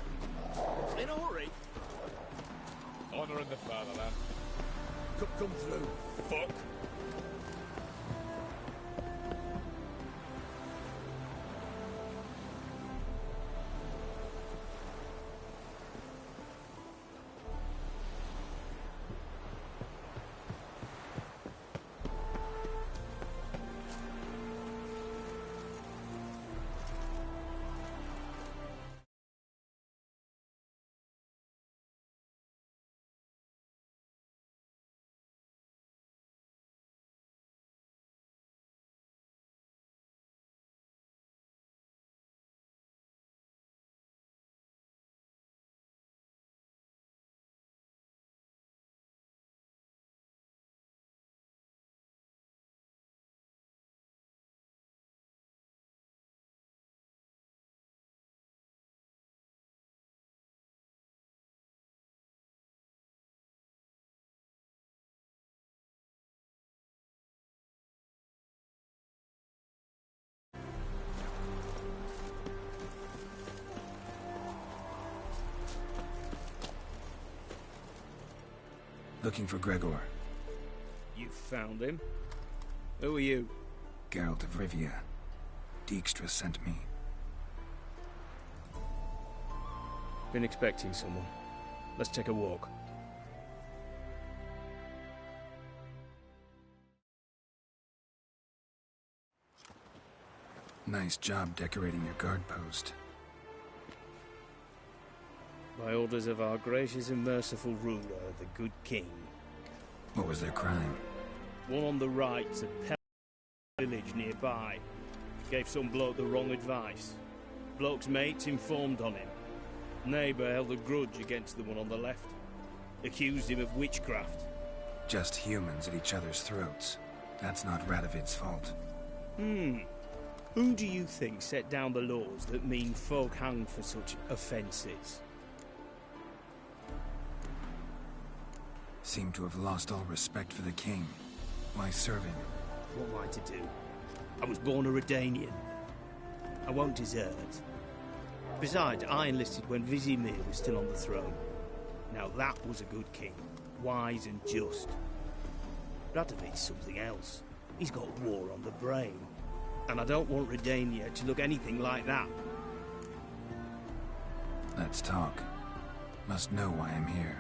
In a hurry? Honouring the fatherland. Come through. Fuck. Looking for Gregor. You found him? Who are you? Geralt of Rivia. Dijkstra sent me. Been expecting someone. Let's take a walk. Nice job decorating your guard post. By orders of our gracious and merciful ruler, the good king. What was their crime? One on the right's a village nearby. Gave some bloke the wrong advice. Bloke's mates informed on him. Neighbour held a grudge against the one on the left. Accused him of witchcraft. Just humans at each other's throats. That's not Radovid's fault. Who do you think set down the laws that mean folk hang for such offences? Seem to have lost all respect for the king. Why serve him? What am I to do? I was born a Redanian. I won't desert. Besides, I enlisted when Vizimir was still on the throne. Now that was a good king. Wise and just. Radovid's something else. He's got war on the brain. And I don't want Redania to look anything like that. Let's talk. Must know why I'm here.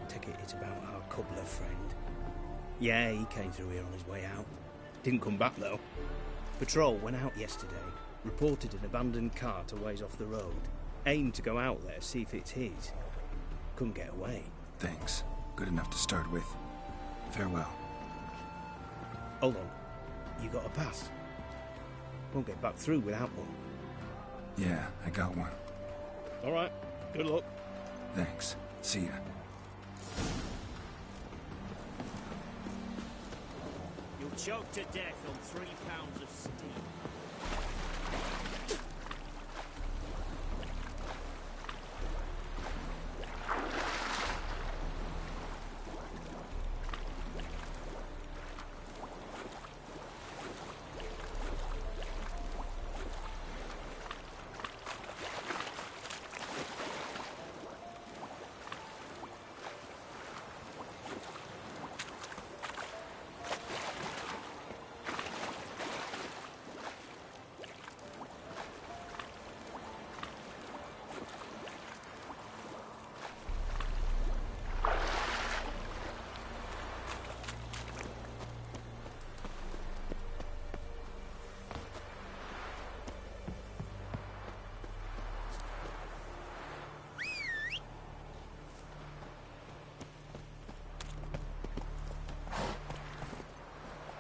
Take it it's about our cobbler friend. Yeah, he came through here on his way out. Didn't come back, though. Patrol went out yesterday. Reported an abandoned cart a ways off the road. Aimed to go out there, see if it's his. Couldn't get away. Thanks. Good enough to start with. Farewell. Hold on. You got a pass? Won't get back through without one. Yeah, I got one. All right. Good luck. Thanks. See ya. You'll choke to death on 3 pounds of steam.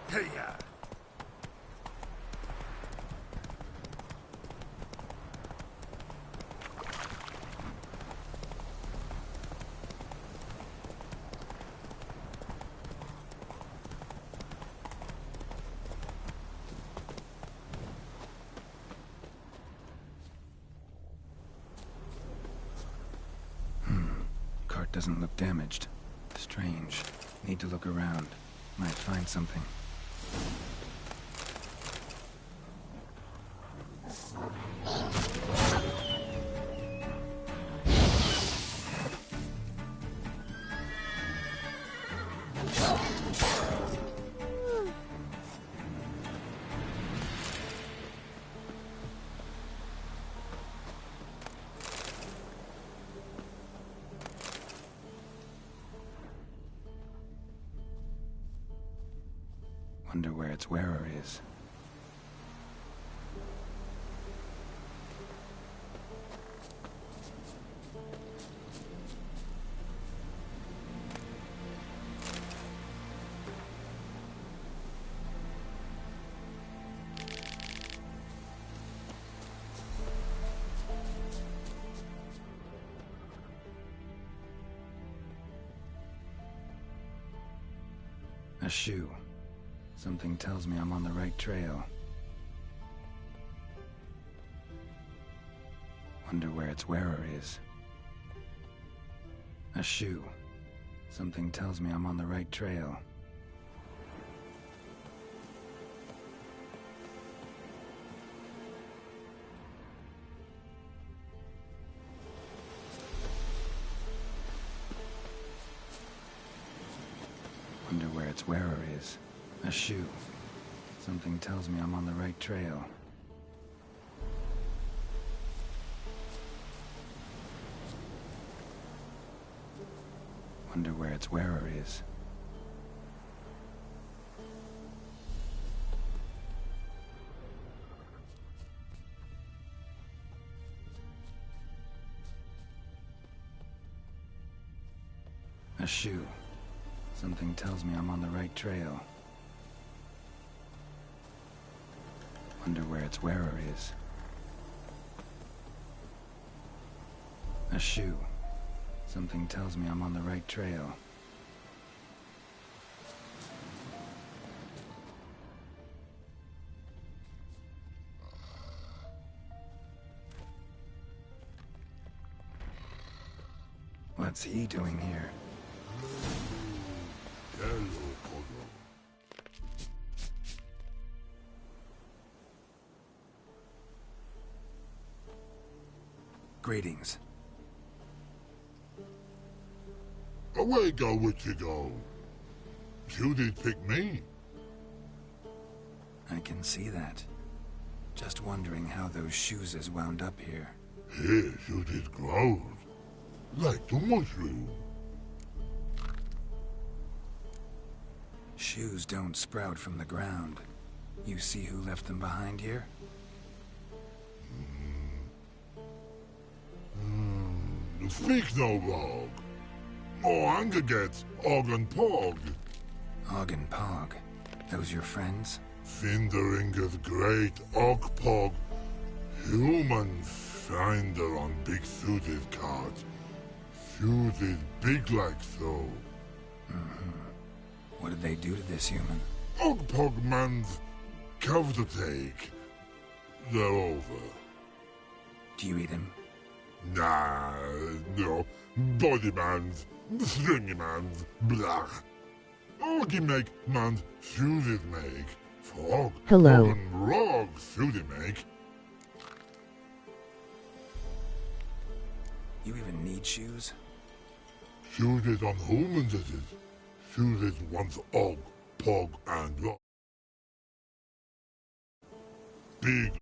Hey-ya! Cart doesn't look damaged. Strange. Need to look around. Might find something. Wonder where its wearer is. A shoe. Something tells me I'm on the right trail. Wonder where its wearer is. A shoe. Something tells me I'm on the right trail. Wonder where its wearer is. A shoe. Something tells me I'm on the right trail. Wonder where its wearer is. A shoe. Something tells me I'm on the right trail. Wonder where its wearer is. A shoe. Something tells me I'm on the right trail. What's he doing here? Greetings. Away go with you go. You did pick me. I can see that. Just wondering how those shoes is wound up here. Yes, you did grow. Like the mushroom. Shoes don't sprout from the ground. You see who left them behind here? Speak no wrong. More anger gets Og and Pog. Og and Pog. Those your friends? Finderinger's great Ogpog human finder on big suited cards. Suited big like so. What did they do to this human? Ogpog man's take. They're over. Do you eat him? Nah, no. Body man's, stringy man's, blah. Oggy make man's suited make. Frog. Hello. And rog suited make. You even need shoes? Suited on humans it is. Suited once Og, Pog, and Rock. Big.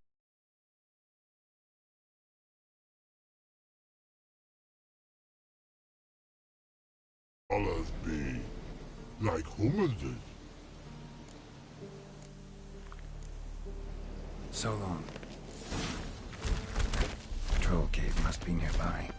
Dollars be like humans did. So long. Troll cave must be nearby.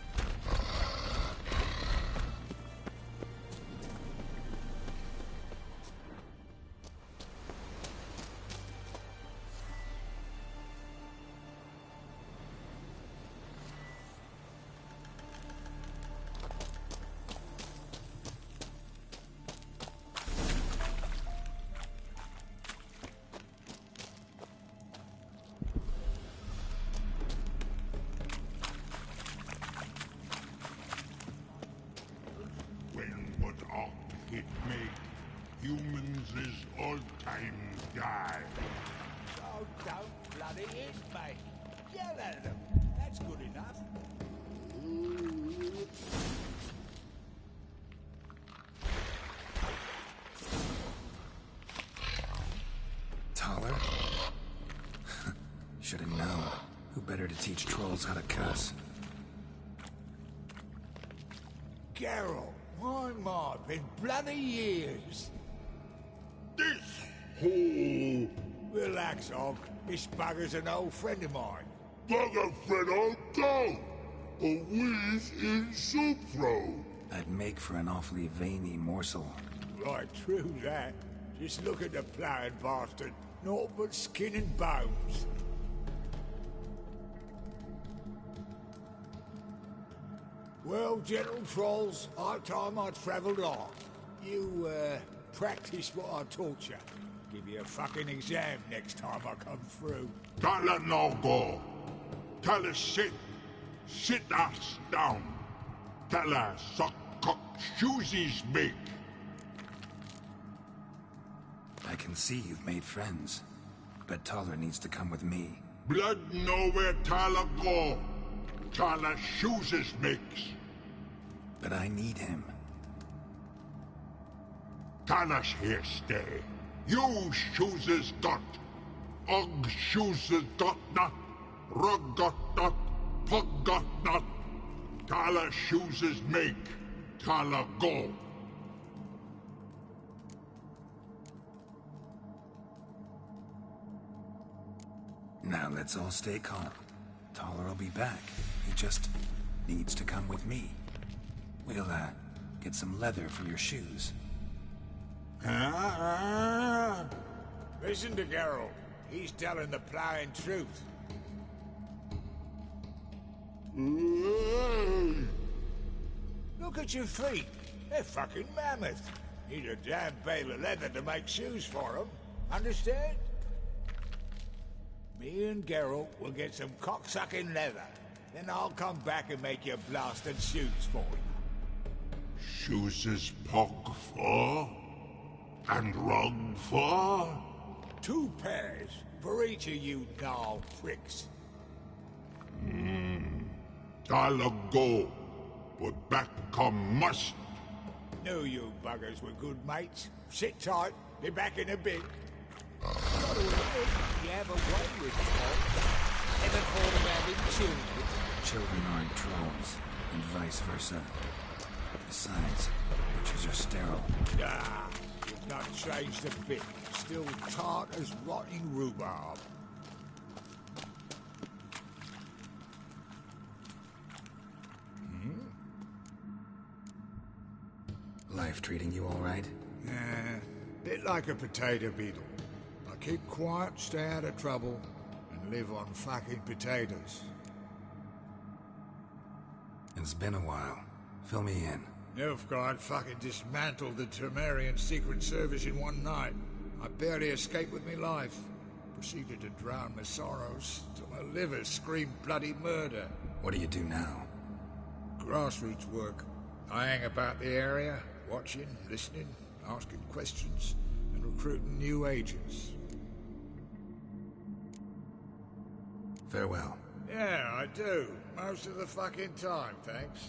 Humans is all time die. Oh, don't bloody is, mate. Yell at them. That's good enough. Taller? Should have known. Who better to teach trolls how to cuss? Geralt, my my, been bloody years. This whole Relax, Og. This bugger's an old friend of mine. bugger friend I'll go. A whiz in soup throw. I'd make for an awfully veiny morsel. Right, true that. Just look at the ploughing bastard. Naught but skin and bones. Well, gentle trolls, high time I travelled on. You, practice what I taught you. Give you a fucking exam next time I come through. Tell her no go. Tell her sit. Sit ass down. Tell her suck cock shoesies make. I can see you've made friends. But Taller needs to come with me. Blood nowhere Tala go. Tala shoeses makes. But I need him. Tala's here stay. You shoeses got. Og shoeses got not. Rug got not. Pug got not. Tala shoeses make. Tala go. Now let's all stay calm. Taller will be back. He just needs to come with me. We'll, get some leather for your shoes. Listen to Geralt. He's telling the ploughing truth. Look at your feet. They're fucking mammoth. Need a damn bale of leather to make shoes for them. Understand? Me and Geralt will get some cocksucking leather. Then I'll come back and make you blasted shoes for you. Shoeses pog for? And rug for? 2 pairs for each of you gnarl pricks. Tala go. But back come must. Knew you buggers were good mates. Sit tight. Be back in a bit. Gotta admit, you have a way with trolls. Never thought of having children. Children aren't trolls, and vice versa. Besides, witches are sterile. Ah, you've not changed a bit. Still tart as rotting rhubarb. Life treating you all right? Bit like a potato beetle. I I keep quiet, stay out of trouble, and live on fucking potatoes. It's been a while. Fill me in. Nilfgaard fucking dismantled the Temerian Secret Service in one night. I barely escaped with my life. Proceeded to drown my sorrows till my liver screamed bloody murder. What do you do now? Grassroots work. I hang about the area, watching, listening, asking questions, and recruiting new agents. Farewell. Yeah, I do. Most of the fucking time, thanks.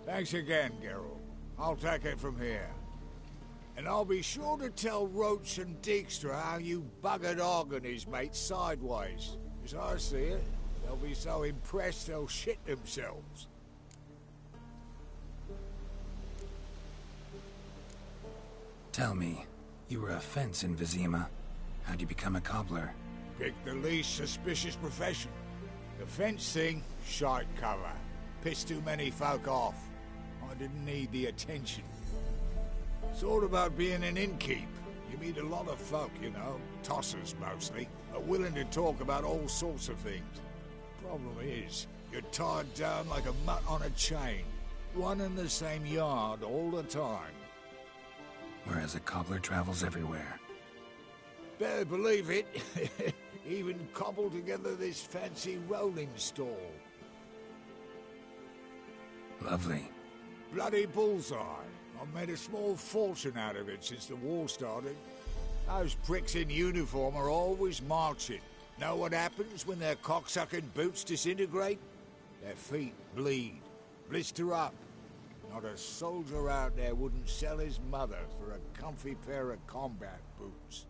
Thanks again, Geralt. I'll take it from here. And I'll be sure to tell Roach and Dijkstra how you buggered Og and his mates sideways. As I see it, they'll be so impressed they'll shit themselves. Tell me, you were a fence in Vizima. How'd you become a cobbler? Pick the least suspicious profession. The fence thing, shite cover. Pissed too many folk off. I didn't need the attention. It's all about being an innkeep. You meet a lot of folk, you know, tossers mostly, are willing to talk about all sorts of things. Problem is, you're tied down like a mutt on a chain. One and the same yard all the time. Whereas a cobbler travels everywhere. Better believe it. Even cobbled together this fancy rolling stall. Lovely. Bloody bullseye. I've made a small fortune out of it since the war started. Those pricks in uniform are always marching. Know what happens when their cocksucking boots disintegrate? Their feet bleed, blister up. Not a soldier out there wouldn't sell his mother for a comfy pair of combat boots.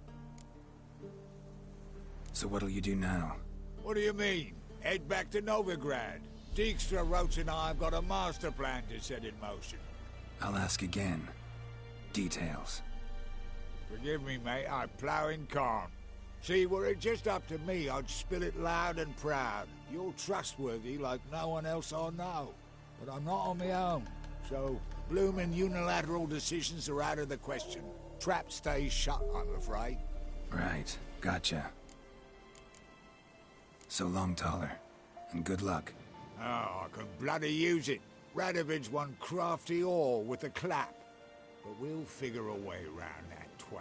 So what'll you do now? What do you mean? Head back to Novigrad. Dijkstra, Roach and I have got a master plan to set in motion. I'll ask again. Details. Forgive me, mate, I plough in calm. See, were it just up to me, I'd spill it loud and proud. You're trustworthy like no one else I know. But I'm not on my own, so bloomin' unilateral decisions are out of the question. Trap stays shut, I'm afraid. Right, gotcha. So long, Taller, and good luck. Oh, I can bloody use it. Radovid's one crafty ore with a clap. But we'll figure a way around that twat.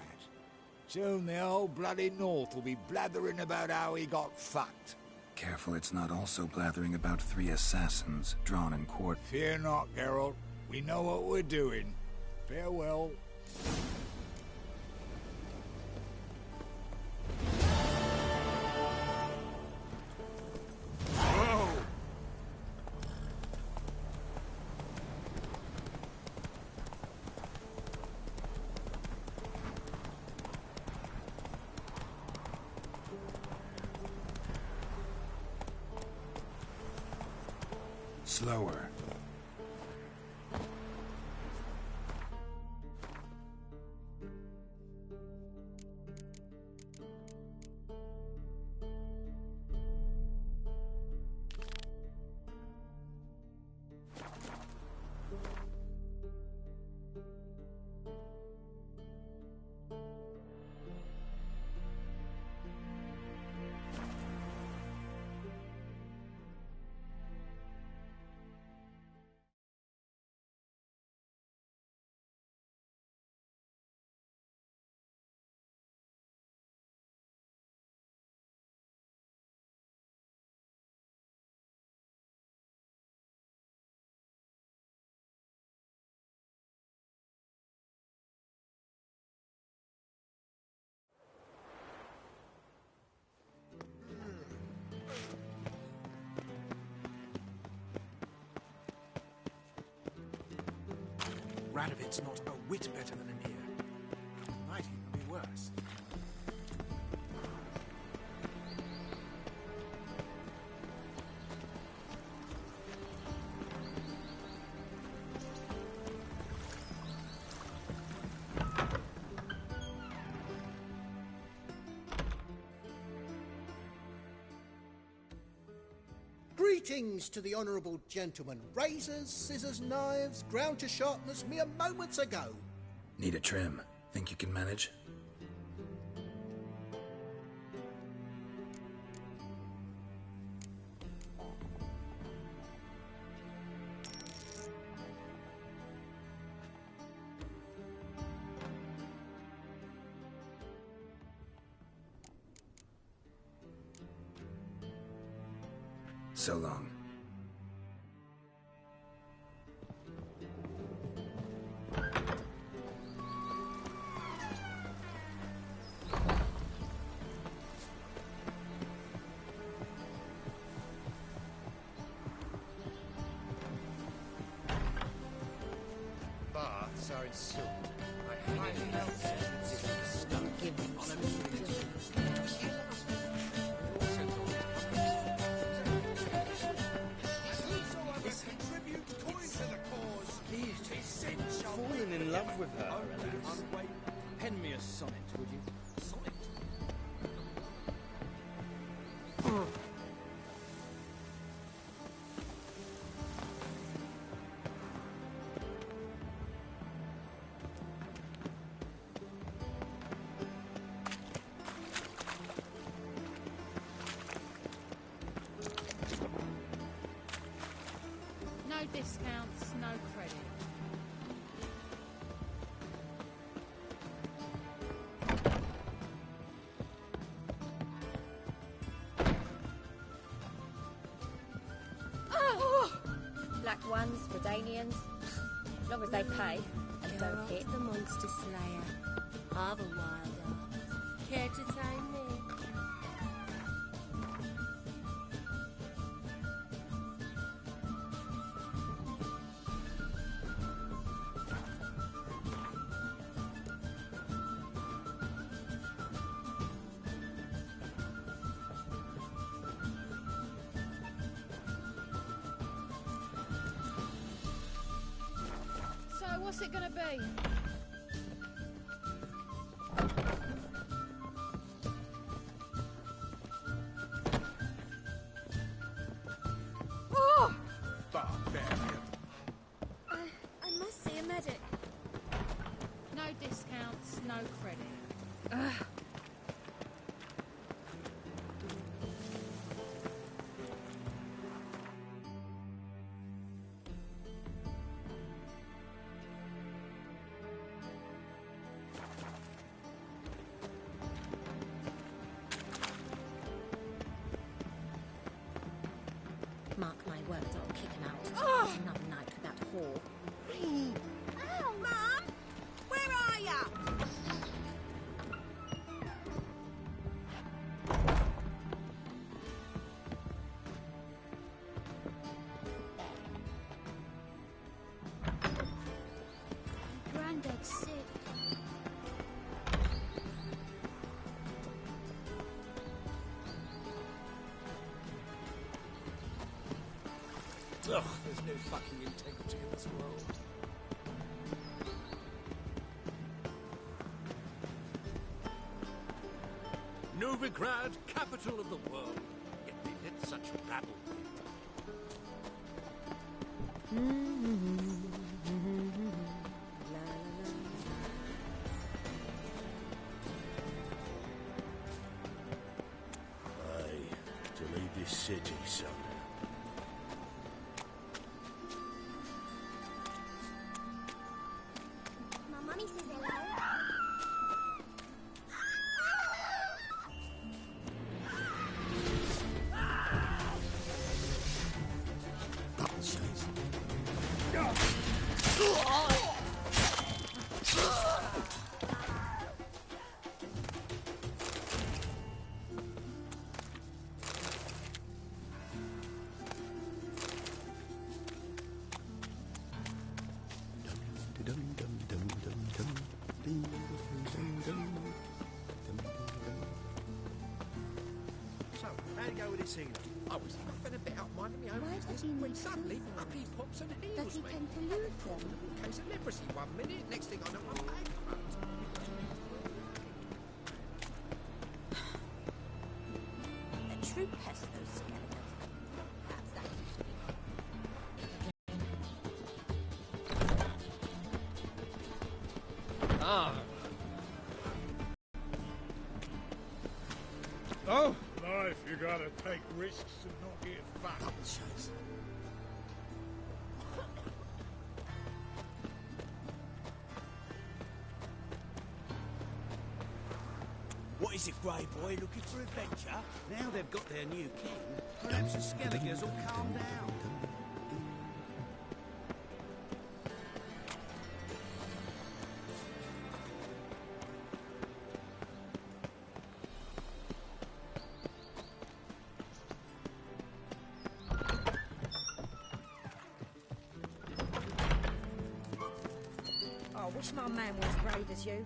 Soon the whole bloody North will be blathering about how he got fucked. Careful it's not also blathering about 3 assassins drawn in court. Fear not, Geralt. We know what we're doing. Farewell. Slower. outside of it's not a whit better than in here. Might even be worse. Greetings to the honourable gentleman. Razors, scissors, knives, ground to sharpness mere moments ago. Need a trim. Think you can manage? So long. Baths are in salt. I highly doubt Fallen in love with her. Pen me a sonnet, would you? Sonnet? No discounts, no credit. Black ones, Redanians, long as they pay and don't hit. The monster slayer. I've a wild art. Care to tame me? So what's it gonna be? Oh! Barbarian. I must see a medic. No discounts, no credit. Ugh. Mark my words, I'll kick him out. Oh! It's another night with that whore. Ow! Mum! Where are ya? Granddad's sick. Ugh, there's no fucking integrity in this world. Novigrad, capital of the world. Yet they let such rabble Aye, to leave this city, son. My mummy says hello. go with this England? I was having a bit out minding my own business when suddenly up he pops and heals Does he me. tend to lose them? Case of leprosy 1 minute, next thing I know I'm bankrupt. A true pest, those skeletons. Perhaps that Ah. Oh, life, you gotta take risks and not get fucked. What is it, Grey Boy? Looking for adventure? Now they've got their new king, perhaps the Skelligers will calm down. I wish my man was brave as you.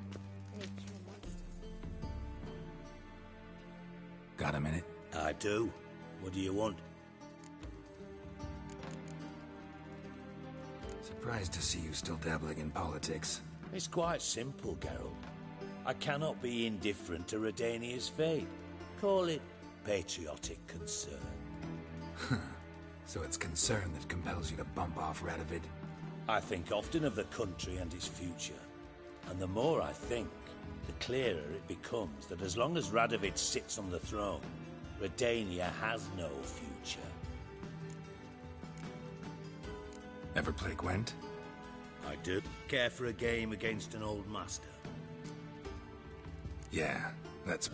He'd kill monsters. Got a minute? I do. What do you want? Surprised to see you still dabbling in politics. It's quite simple, Geralt. I cannot be indifferent to Redania's fate. Call it patriotic concern. So it's concern that compels you to bump off Radovid? I think often of the country and its future. And the more I think, the clearer it becomes that as long as Radovid sits on the throne, Redania has no future. Ever play Gwent? I do. Care for a game against an old master? Yeah, that's